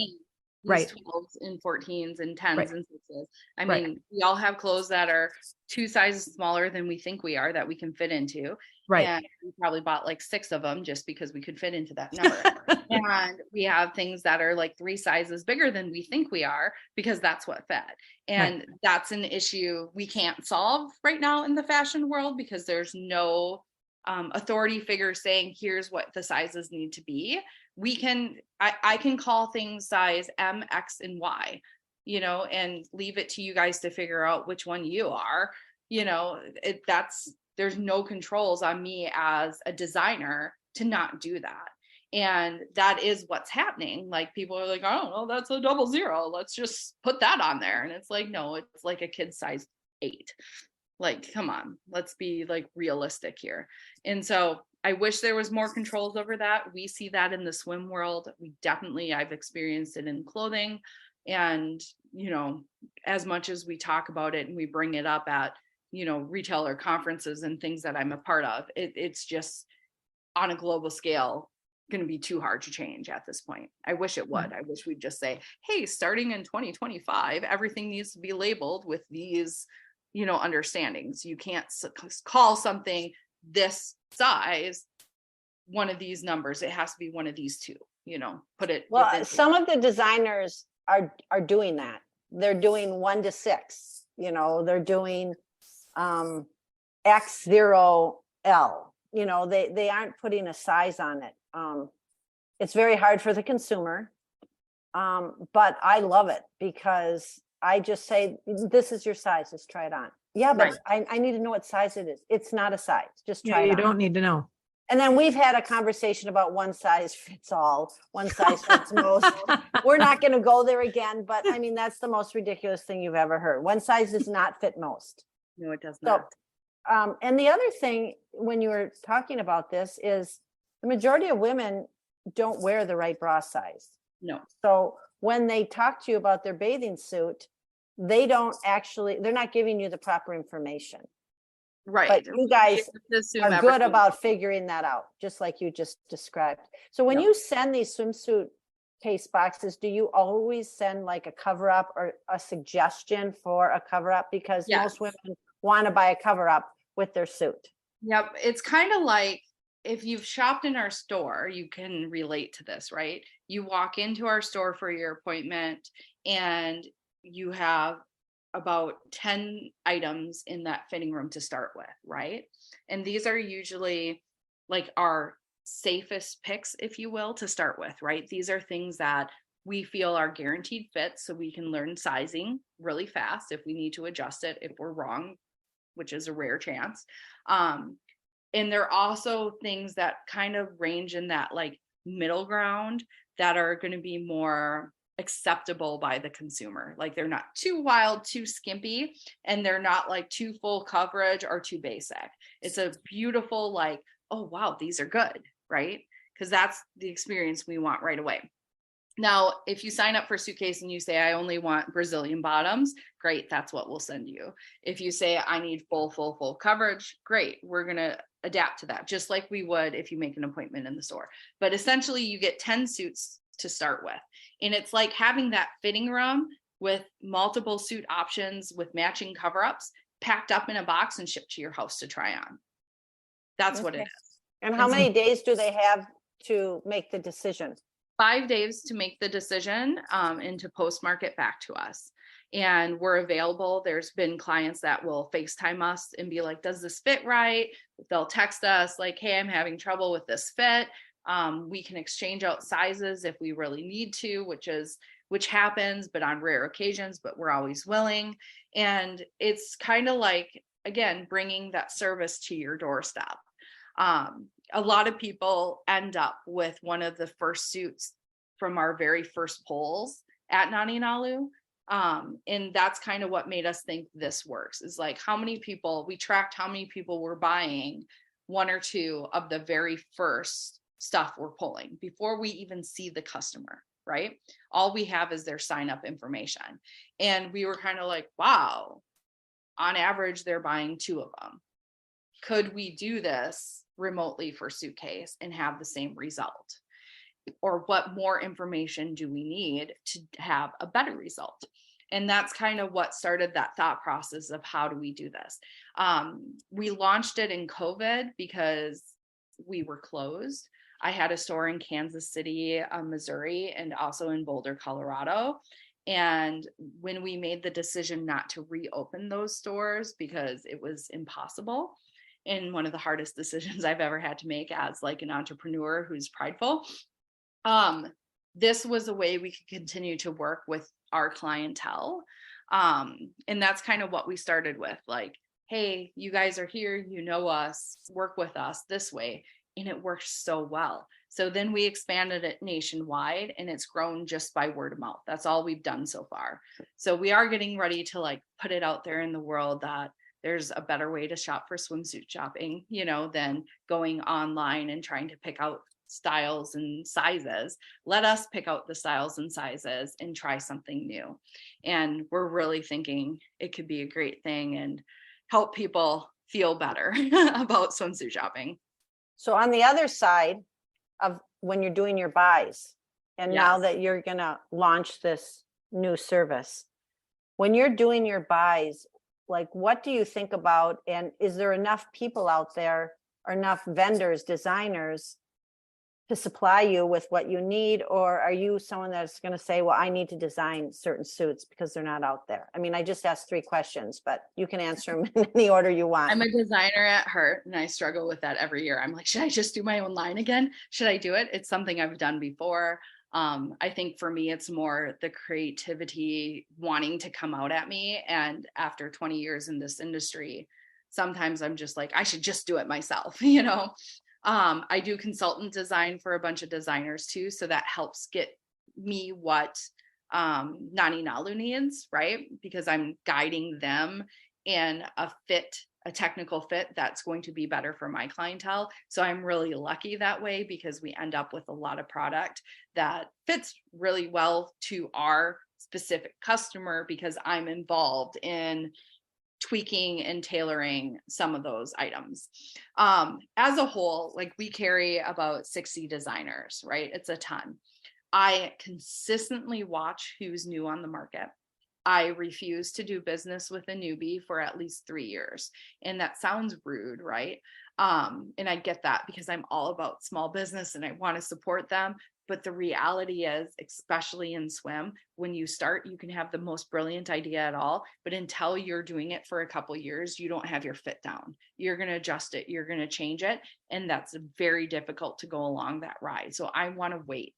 Right. 12s and 14s and 10s and 6s. I mean, we all have clothes that are 2 sizes smaller than we think we are that we can fit into. Right. And we probably bought like 6 of them just because we could fit into that number. And we have things that are like 3 sizes bigger than we think we are because that's what fit. And that's an issue we can't solve right now in the fashion world because there's no authority figure saying here's what the sizes need to be. I can call things size M, X, and Y, you know, and leave it to you guys to figure out which one you are, you know, there's no controls on me as a designer to not do that. And that is what's happening. Like people are like, oh, well, that's a 00. Let's just put that on there. And it's like, no, it's like a kid size 8. Like, come on, let's be like realistic here. And so I wish there was more controls over that. We see that in the swim world. I've experienced it in clothing. And, you know, as much as we talk about it and we bring it up at, you know, retailer conferences and things that I'm a part of, it's just on a global scale going to be too hard to change at this point. I wish it would. I wish we'd just say, hey, starting in 2025, everything needs to be labeled with these, you know, understandings. You can't call something this size one of these numbers. It has to be one of these two, you know, put it. Well, some of the designers are doing that. They're doing 1 to 6, you know, they're doing X0L, you know, they aren't putting a size on it. It's very hard for the consumer. But I love it because I just say, this is your size, let's try it on. Yeah, but I need to know what size it is. It's not a size, just try it on. You don't need to know. And then we've had a conversation about one size fits all, one size fits most. We're not going to go there again, but I mean, that's the most ridiculous thing you've ever heard. One size does not fit most. No, it does not. So, and the other thing when you were talking about this is the majority of women don't wear the right bra size. No. So when they talk to you about their bathing suit, they're not giving you the proper information. Right. But you guys are good about figuring that out, just like you just described. So when you send these swimsuit case boxes, do you always send like a cover up or a suggestion for a cover up? Because Yes. most women want to buy a cover up with their suit. Yep. It's kind of like, if you've shopped in our store, you can relate to this, right? You walk into our store for your appointment and you have about 10 items in that fitting room to start with, right? And these are usually like our safest picks, if you will, to start with, right? These are things that we feel are guaranteed fits, so we can learn sizing really fast if we need to adjust it if we're wrong, which is a rare chance. And they're also things that kind of range in that like middle ground that are going to be more acceptable by the consumer. Like they're not too wild, too skimpy, and they're not like too full coverage or too basic. It's a beautiful, like, oh, wow, these are good, right? Because that's the experience we want right away. Now, if you sign up for Suitcase and you say, I only want Brazilian bottoms, great, that's what we'll send you. If you say, I need full coverage, great, we're going to adapt to that, just like we would if you make an appointment in the store. But essentially, you get 10 suits to start with. And it's like having that fitting room with multiple suit options with matching cover-ups packed up in a box and shipped to your house to try on. That's what it is. And how many days do they have to make the decision? 5 days to make the decision and to postmark it back to us. And we're available. There's been clients that will FaceTime us and be like, does this fit right? They'll text us like, hey, I'm having trouble with this fit. We can exchange out sizes if we really need to, which happens, but on rare occasions, but we're always willing. And it's kind of like, again, bringing that service to your doorstep. A lot of people end up with one of the first suits from our very first polls at Nani Nalu. And that's kind of what made us think this works, is like we tracked how many people were buying one or two of the very first stuff we're pulling before we even see the customer, right? All we have is their sign up information. And we were kind of like, wow, on average, they're buying 2 of them. Could we do this remotely for Suitcase and have the same result? Or what more information do we need to have a better result? And that's kind of what started that thought process of how do we do this? We launched it in COVID because we were closed. I had a store in Kansas City, Missouri, and also in Boulder, Colorado. And when we made the decision not to reopen those stores because it was impossible, and one of the hardest decisions I've ever had to make as like an entrepreneur who's prideful, this was a way we could continue to work with our clientele. And that's kind of what we started with, like, hey, you guys are here, you know us, work with us this way. And it worked so well. So then we expanded it nationwide, and it's grown just by word of mouth. That's all we've done so far. So we are getting ready to like put it out there in the world that there's a better way to shop for swimsuit shopping, than going online and trying to pick out styles and sizes. Let us pick out the styles and sizes and try something new. And we're really thinking it could be a great thing and help people feel better about swimsuit shopping. So on the other side of when you're doing your buys, and Yes. now that you're going to launch this new service, when you're doing your buys, like, what do you think about? And is there enough people out there, or enough vendors, designers to supply you with what you need? Or are you someone that's going to say, well, I need to design certain suits because they're not out there? I mean, I just asked 3 questions, but you can answer them in any order you want. I'm a designer at heart, and I struggle with that every year. I'm like, should I just do my own line again? Should I do it? It's something I've done before. I think for me, it's more the creativity wanting to come out at me. And after 20 years in this industry, sometimes I'm just like, I should just do it myself, I do consultant design for a bunch of designers too. So that helps get me what Nani Nalu needs, right? Because I'm guiding them in a technical fit that's going to be better for my clientele. So I'm really lucky that way, because we end up with a lot of product that fits really well to our specific customer, because I'm involved in tweaking and tailoring some of those items. As a whole, like, we carry about 60 designers, right? It's a ton. I consistently watch who's new on the market. I refuse to do business with a newbie for at least 3 years. And that sounds rude, right? And I get that because I'm all about small business and I want to support them. But the reality is, especially in swim, when you start, you can have the most brilliant idea at all. But until you're doing it for a couple years, you don't have your fit down. You're going to adjust it. You're going to change it. And that's very difficult to go along that ride. So I want to wait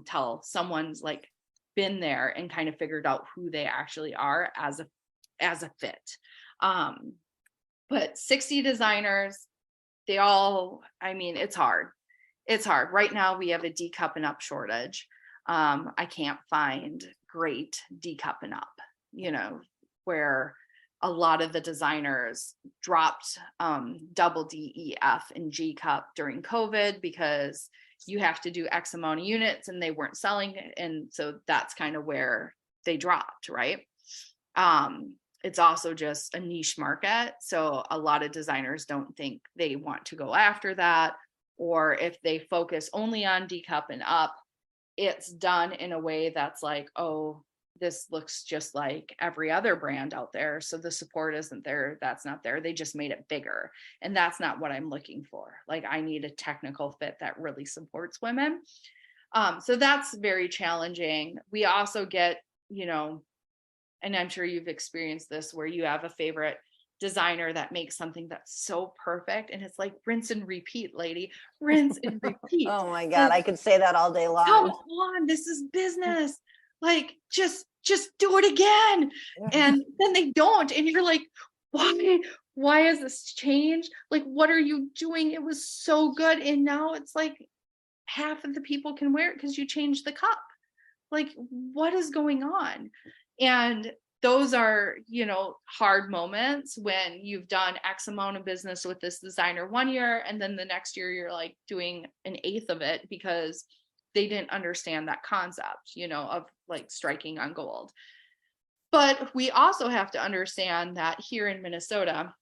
till someone's like been there and kind of figured out who they actually are as a fit. But 60 designers, they all, I mean, it's hard. It's hard. Right now we have a D cup and up shortage. I can't find great D cup and up, where a lot of the designers dropped double D, E, F, and G cup during COVID because you have to do X amount of units and they weren't selling it. And so that's kind of where they dropped, right? It's also just a niche market. So a lot of designers don't think they want to go after that. Or if they focus only on D cup and up, it's done in a way that's like, oh, this looks just like every other brand out there. So the support isn't there. That's not there. They just made it bigger. And that's not what I'm looking for. Like, I need a technical fit that really supports women. So that's very challenging. We also get, and I'm sure you've experienced this, where you have a favorite designer that makes something that's so perfect and it's like rinse and repeat, lady, rinse and repeat. Oh my God, I could say that all day long. Come on, this is business. Like, just do it again. And then they don't. And you're like, why has this changed? Like, what are you doing? It was so good. And now it's like half of the people can wear it because you changed the cup. Like, what is going on? And those are, hard moments when you've done X amount of business with this designer one year, and then the next year you're like doing an eighth of it because they didn't understand that concept, of like striking on gold. But we also have to understand that here in Minnesota,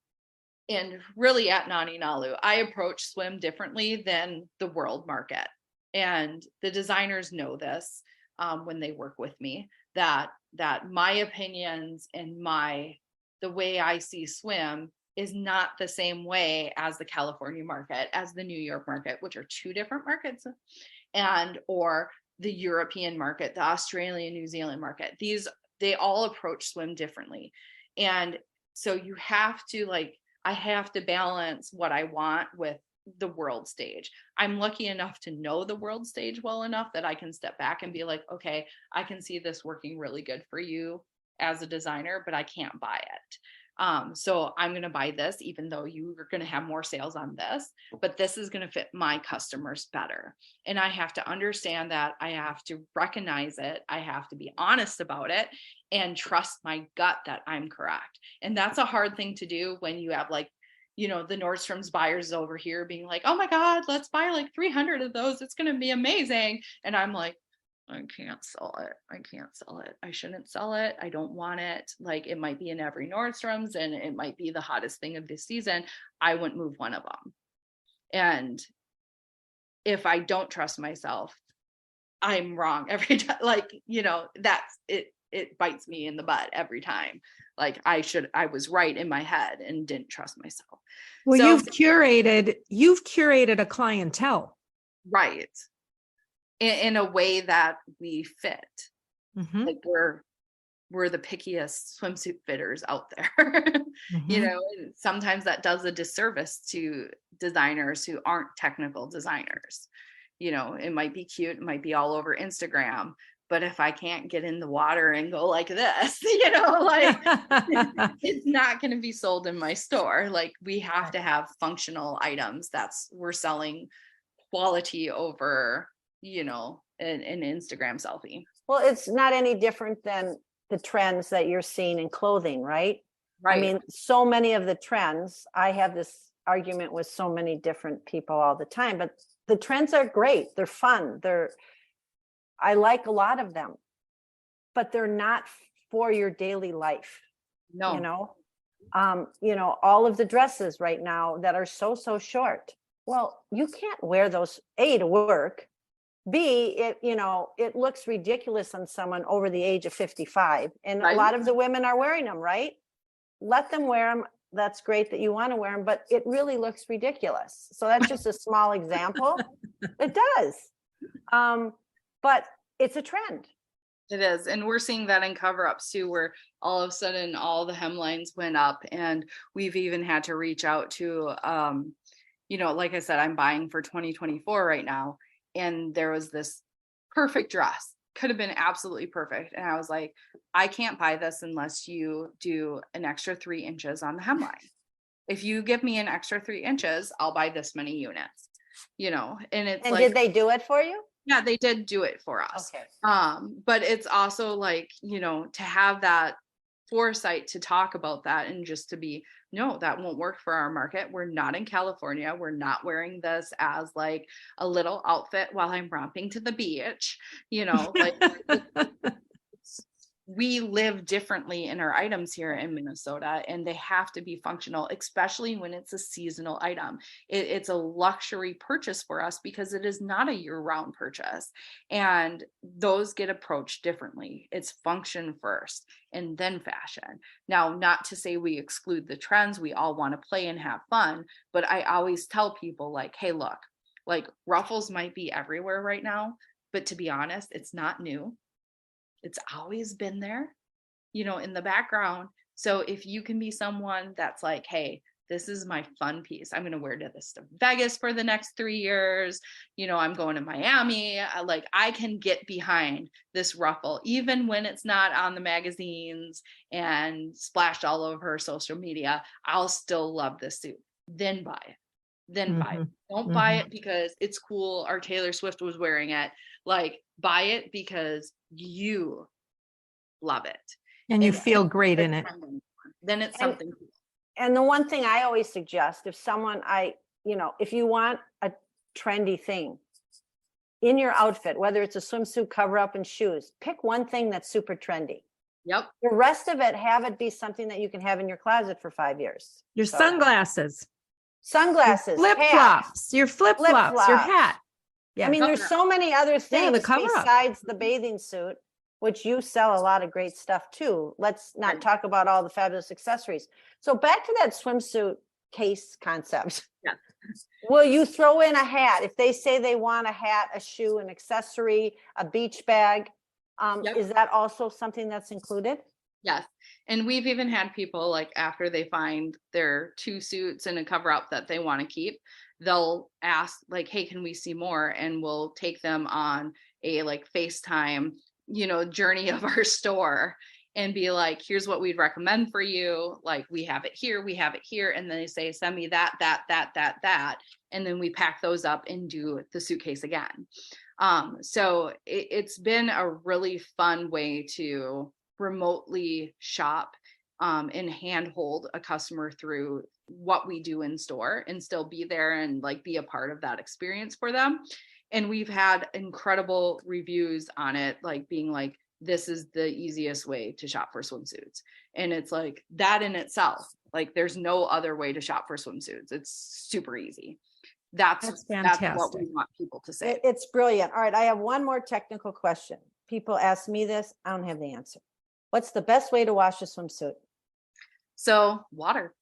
and really at Nani Nalu, I approach swim differently than the world market. And the designers know this when they work with me, that my opinions and the way I see swim is not the same way as the California market, as the New York market, which are two different markets, or the European market, the Australian, New Zealand market. They all approach swim differently. And so you have to I have to balance what I want with the world stage. I'm lucky enough to know the world stage well enough that I can step back and be like, okay, I can see this working really good for you as a designer, but I can't buy it. So I'm going to buy this, even though you are going to have more sales on this, but this is going to fit my customers better. And I have to understand that. I have to recognize it. I have to be honest about it and trust my gut that I'm correct. And that's a hard thing to do when you have the Nordstrom's buyers over here being like, oh my God, let's buy like 300 of those. It's going to be amazing. And I'm like, I can't sell it. I can't sell it. I shouldn't sell it. I don't want it. Like, it might be in every Nordstrom's and it might be the hottest thing of this season. I wouldn't move one of them. And if I don't trust myself, I'm wrong every time. That's it. It bites me in the butt every time. Like, I was right in my head and didn't trust myself. Well, so, you've curated a clientele. Right. In a way that we fit. Mm-hmm. Like, we're the pickiest swimsuit fitters out there. Mm-hmm. Sometimes that does a disservice to designers who aren't technical designers. It might be cute. It might be all over Instagram. But if I can't get in the water and go like this, it's not going to be sold in my store. Like, we have to have functional items. We're selling quality over, an Instagram selfie. Well, it's not any different than the trends that you're seeing in clothing, right? Right. I mean, so many of the trends, I have this argument with so many different people all the time, but the trends are great. They're fun. I like a lot of them, but they're not for your daily life. No. All of the dresses right now that are so short. Well, you can't wear those to work. B, it looks ridiculous on someone over the age of 55. And a Right. lot of the women are wearing them, right? Let them wear them. That's great that you want to wear them, but it really looks ridiculous. So that's just a small example. It does. But it's a trend. It is. And we're seeing that in cover ups too, where all of a sudden all the hemlines went up, and we've even had to reach out to, like I said, I'm buying for 2024 right now. And there was this perfect dress, could have been absolutely perfect. And I was like, I can't buy this unless you do an extra 3 inches on the hemline. If you give me an extra 3 inches, I'll buy this many units, and it's And like, did they do it for you? yeah, they did do it for us. Okay. But it's also like, to have that foresight to talk about that, and just to be, no, that won't work for our market. We're not in California. We're not wearing this as like a little outfit while I'm romping to the beach, like we live differently in our items here in Minnesota, and they have to be functional, especially when it's a seasonal item. It's a luxury purchase for us because it is not a year-round purchase, and those get approached differently. It's function first and then fashion. Now, not to say we exclude the trends. We all want to play and have fun, but I always tell people like, hey, look, like ruffles might be everywhere right now, but to be honest, it's not new. It's always been there, in the background. So if you can be someone that's like, hey, this is my fun piece. I'm going to wear this to Vegas for the next 3 years. I'm going to Miami. I can get behind this ruffle, even when it's not on the magazines and splashed all over social media. I'll still love this suit. Then buy it. Buy it. Don't buy it because it's cool or Taylor Swift was wearing it. Like, buy it because you love it and you feel great in it. Then it's something cool. And the one thing I always suggest, if if you want a trendy thing in your outfit, whether it's a swimsuit, cover up, and shoes, pick one thing that's super trendy. Yep. The rest of it, have it be something that you can have in your closet for 5 years. Your sunglasses, flip flops, your flip flops, your hat. Yeah. I mean, there's so many other things besides the bathing suit, which you sell a lot of great stuff too. Let's not talk about all the fabulous accessories. So back to that swimsuit case concept. Yeah. Will you throw in a hat? If they say they want a hat, a shoe, an accessory, a beach bag, is that also something that's included? Yes. And we've even had people, like, after they find their 2 suits and a cover up that they want to keep, they'll ask like, hey, can we see more? And we'll take them on a FaceTime, journey of our store and be like, here's what we'd recommend for you. Like, we have it here. And then they say, send me that. And then we pack those up and do the suitcase again. So it's been a really fun way to remotely shop and handhold a customer through what we do in store and still be there and be a part of that experience for them. And we've had incredible reviews on it, being like, this is the easiest way to shop for swimsuits. And it's like that in itself, there's no other way to shop for swimsuits. It's super easy. That's fantastic. That's what we want people to say. It's brilliant. All right. I have one more technical question. People ask me this. I don't have the answer. What's the best way to wash a swimsuit? So water,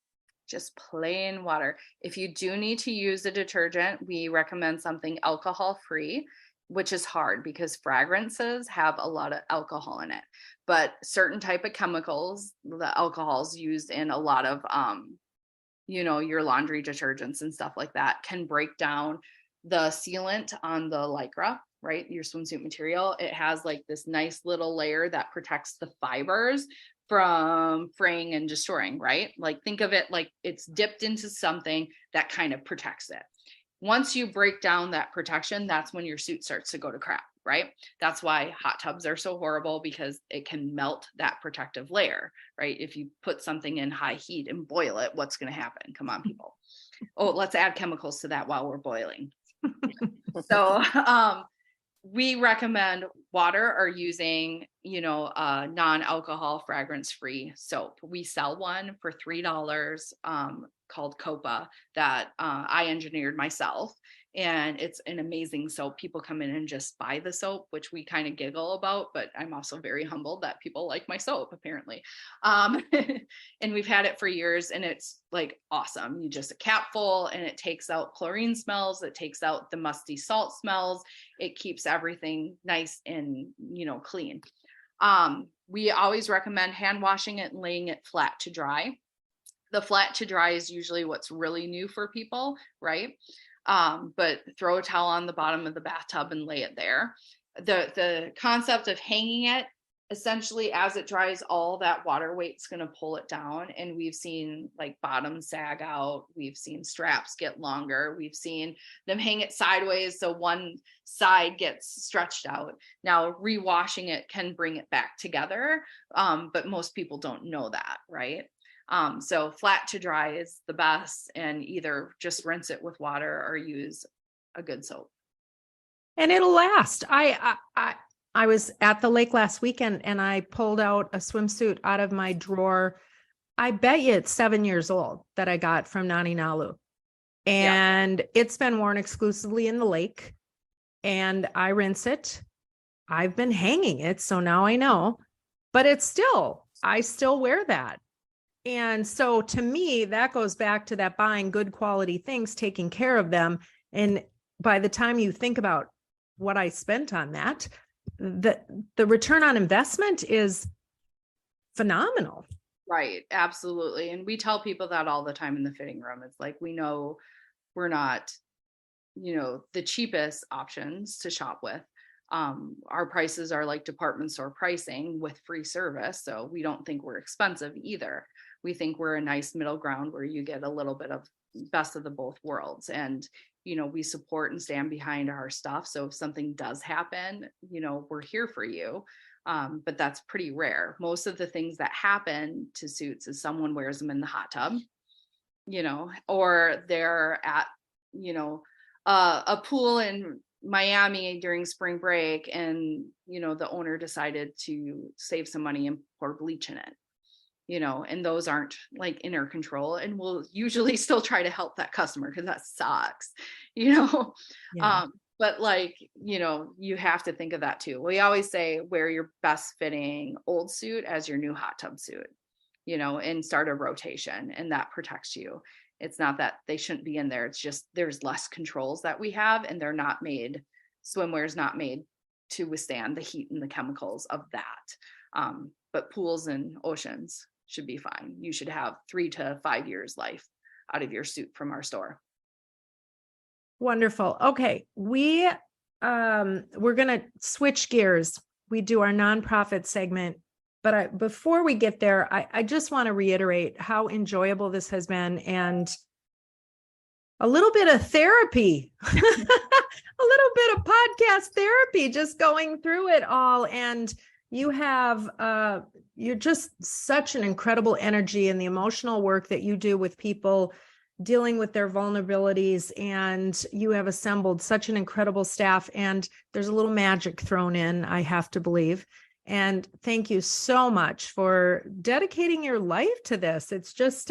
just plain water. If you do need to use a detergent, we recommend something alcohol free, which is hard because fragrances have a lot of alcohol in it, but certain type of chemicals, the alcohol's used in a lot of, your laundry detergents and stuff like that, can break down the sealant on the Lycra, right? Your swimsuit material. It has this nice little layer that protects the fibers from fraying and destroying, right? Think of it like it's dipped into something that kind of protects it. Once you break down that protection, that's when your suit starts to go to crap, right? That's why hot tubs are so horrible, because it can melt that protective layer, right? If you put something in high heat and boil it, what's going to happen? Come on, people. Oh, let's add chemicals to that while we're boiling. So we recommend water or using, non-alcohol fragrance-free soap. We sell one for $3 called Copa that I engineered myself. and it's an amazing soap. People come in and just buy the soap, which we kind of giggle about, but I'm also very humbled that people like my soap, apparently. And we've had it for years, and it's like awesome. You just a cap full, and it takes out chlorine smells. It takes out the musty salt smells. It keeps everything nice and, clean. We always recommend hand washing it and laying it flat to dry. The flat to dry is usually what's really new for people, right? But throw a towel on the bottom of the bathtub and lay it there. The concept of hanging it, essentially as it dries, all that water weight's going to pull it down. And we've seen like bottoms sag out. We've seen straps get longer. We've seen them hang it sideways, so one side gets stretched out. Now, rewashing it can bring it back together, but most people don't know that, right? So flat to dry is the best, and either just rinse it with water or use a good soap. And it'll last. I was at the lake last weekend and I pulled out a swimsuit out of my drawer. I bet you it's 7 years old that I got from Nani Nalu. And It's been worn exclusively in the lake, and I rinse it. I've been hanging it, so now I know, but I still wear that. And so to me, that goes back to that buying good quality things, taking care of them. And by the time you think about what I spent on that, the return on investment is phenomenal. Right. Absolutely. And we tell people that all the time in the fitting room. It's like, we know we're not, the cheapest options to shop with. Our prices are like department store pricing with free service. So we don't think we're expensive either. We think we're a nice middle ground where you get a little bit of best of the both worlds. And, we support and stand behind our stuff. So if something does happen, we're here for you. But that's pretty rare. Most of the things that happen to suits is someone wears them in the hot tub, or they're at, a pool in Miami during spring break, and, the owner decided to save some money and pour bleach in it. And those aren't like in our control, and we'll usually still try to help that customer because that sucks, Yeah. but like, you have to think of that too. We always say, wear your best fitting old suit as your new hot tub suit, and start a rotation, and that protects you. It's not that they shouldn't be in there. It's just, there's less controls that we have, and they're not made, swimwear is not made to withstand the heat and the chemicals of that. But pools and oceans should be fine. You should have 3 to 5 years life out of your suit from our store. Wonderful. Okay. We're going to switch gears. We do our nonprofit segment, but before we get there, I just want to reiterate how enjoyable this has been, and a little bit of therapy, a little bit of podcast therapy, just going through it all. And you have, you're just such an incredible energy in the emotional work that you do with people dealing with their vulnerabilities. And you have assembled such an incredible staff, and there's a little magic thrown in, I have to believe. And thank you so much for dedicating your life to this. It's just,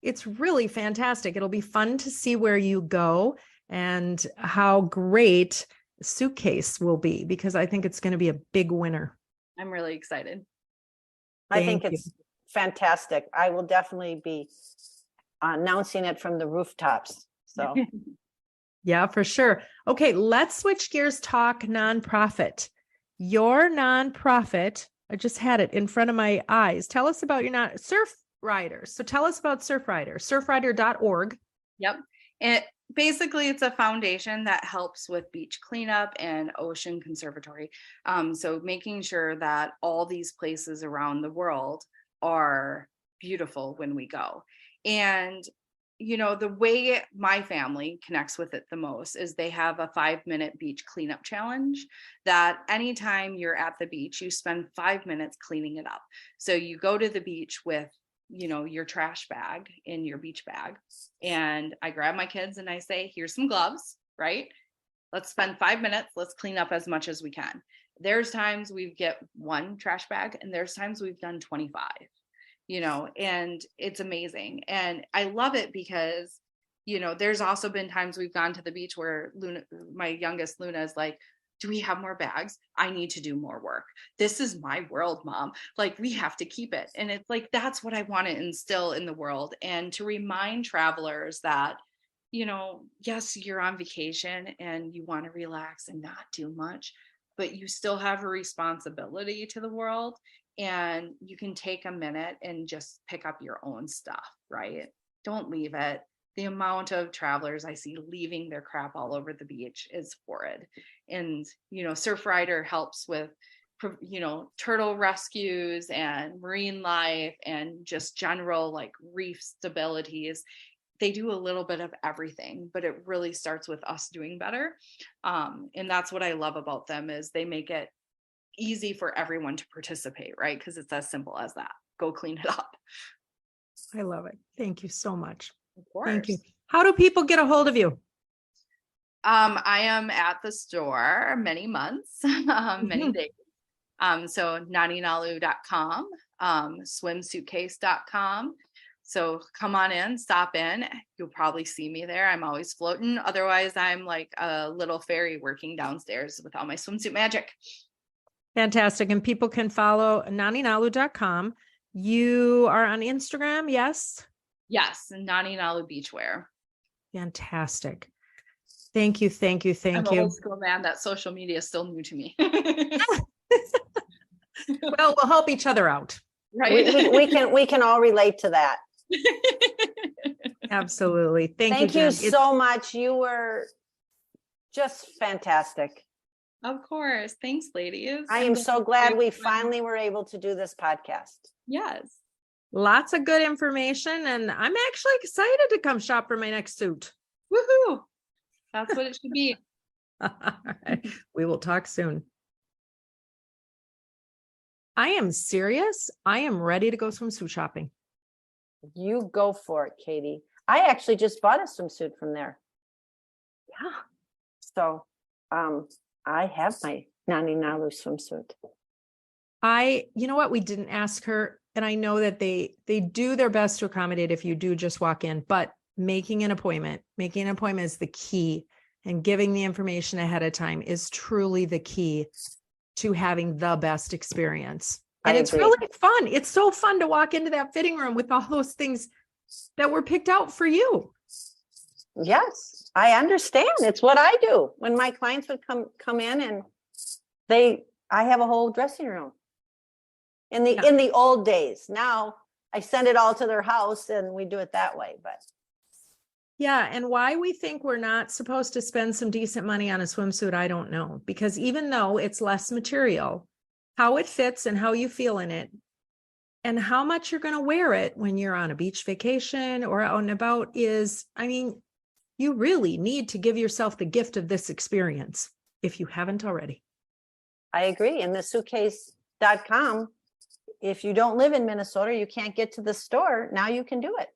it's really fantastic. It'll be fun to see where you go and how great Suitcase will be, because I think it's going to be a big winner. I'm really excited. I think it's fantastic. I will definitely be announcing it from the rooftops. So yeah, for sure. Okay, let's switch gears, talk nonprofit. Your nonprofit, I just had it in front of my eyes. Tell us about your Surf Riders. So tell us about Surf Riders, surfrider.org. Yep. And basically, it's a foundation that helps with beach cleanup and ocean conservatory. So making sure that all these places around the world are beautiful when we go. And, the way my family connects with it the most is they have a 5-minute beach cleanup challenge that anytime you're at the beach, you spend 5 minutes cleaning it up. So you go to the beach with your trash bag in your beach bag. And I grab my kids and I say, here's some gloves, right? Let's spend 5 minutes. Let's clean up as much as we can. There's times we get 1 trash bag, and there's times we've done 25, and it's amazing. And I love it because there's also been times we've gone to the beach where my youngest Luna is like, do we have more bags? I need to do more work. This is my world, Mom. Like, we have to keep it. And it's like, that's what I want to instill in the world. And to remind travelers that, yes, you're on vacation and you want to relax and not do much, but you still have a responsibility to the world. And you can take a minute and just pick up your own stuff, right? Don't leave it. The amount of travelers I see leaving their crap all over the beach is horrid. And, Surfrider helps with, turtle rescues and marine life and just general like reef stabilities. They do a little bit of everything, but it really starts with us doing better. And that's what I love about them, is they make it easy for everyone to participate, right? Because it's as simple as that. Go clean it up. I love it. Thank you so much. Of course. Thank you. How do people get a hold of you? I am at the store many months, many days. So naninalu.com, swimsuitcase.com. So come on in, stop in. You'll probably see me there. I'm always floating. Otherwise, I'm like a little fairy working downstairs with all my swimsuit magic. Fantastic. And people can follow naninalu.com. You are on Instagram, yes? Yes, Nani Nalu Beachwear. Fantastic. Thank you. Thank you. I'm an old school man. That social media is still new to me. Well, we'll help each other out. Right. We can all relate to that. Absolutely. Thank you, Jen. Jen. So much. You were just fantastic. Of course. Thanks, ladies. I am so glad we finally were able to do this podcast. Yes. Lots of good information. And I'm actually excited to come shop for my next suit. Woohoo. That's what it should be. All right. We will talk soon. I am serious. I am ready to go swimsuit shopping. You go for it, Katie. I actually just bought a swimsuit from there. Yeah. So I have my Nani Nalu swimsuit. You know what? We didn't ask her. And I know that they do their best to accommodate if you do just walk in, but making an appointment is the key. And giving the information ahead of time is truly the key to having the best experience. And it's really fun. It's so fun to walk into that fitting room with all those things that were picked out for you. Yes, I understand. It's what I do when my clients would come in, and I have a whole dressing room. In the old days. Now I send it all to their house and we do it that way. But yeah, and why we think we're not supposed to spend some decent money on a swimsuit, I don't know. Because even though it's less material, how it fits and how you feel in it and how much you're going to wear it when you're on a beach vacation or out and about is, you really need to give yourself the gift of this experience if you haven't already. I agree. And the suitcase.com, if you don't live in Minnesota, you can't get to the store. Now you can do it.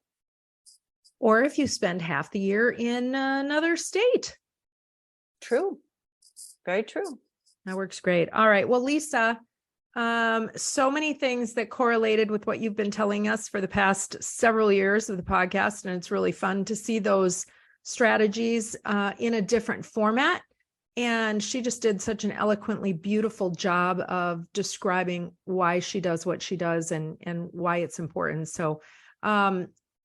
Or if you spend half the year in another state. True. Very true. That works great. All right. Well, Lisa, so many things that correlated with what you've been telling us for the past several years of the podcast. And it's really fun to see those strategies in a different format. And she just did such an eloquently beautiful job of describing why she does what she does and why it's important. So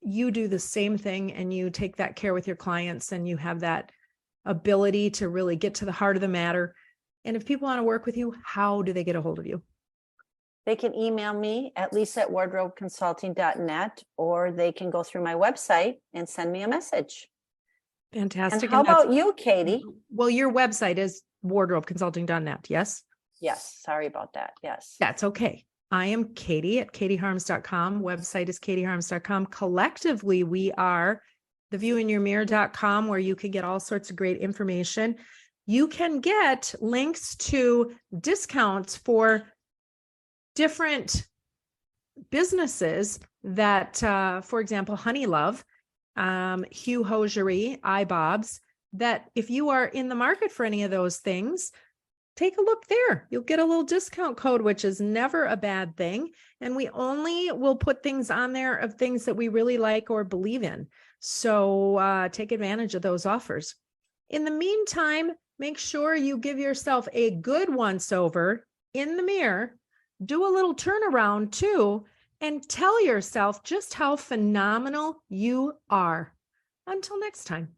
you do the same thing and you take that care with your clients and you have that ability to really get to the heart of the matter. And if people want to work with you, how do they get a hold of you? They can email me at lisa@wardrobeconsulting.net, or they can go through my website and send me a message. Fantastic. And how about you, Katie? Well, your website is wardrobeconsulting.net. Yes. Yes. Sorry about that. Yes. That's okay. I am Katie at katieharms.com. Website is katieharms.com. Collectively, we are theviewinyourmirror.com, where you can get all sorts of great information. You can get links to discounts for different businesses that, for example, Honey Love, Hugh Hosiery, iBobs, that if you are in the market for any of those things, take a look there. You'll get a little discount code, which is never a bad thing. And we only will put things on there of things that we really like or believe in. So take advantage of those offers. In the meantime, make sure you give yourself a good once over in the mirror, do a little turnaround too, and tell yourself just how phenomenal you are. Until next time.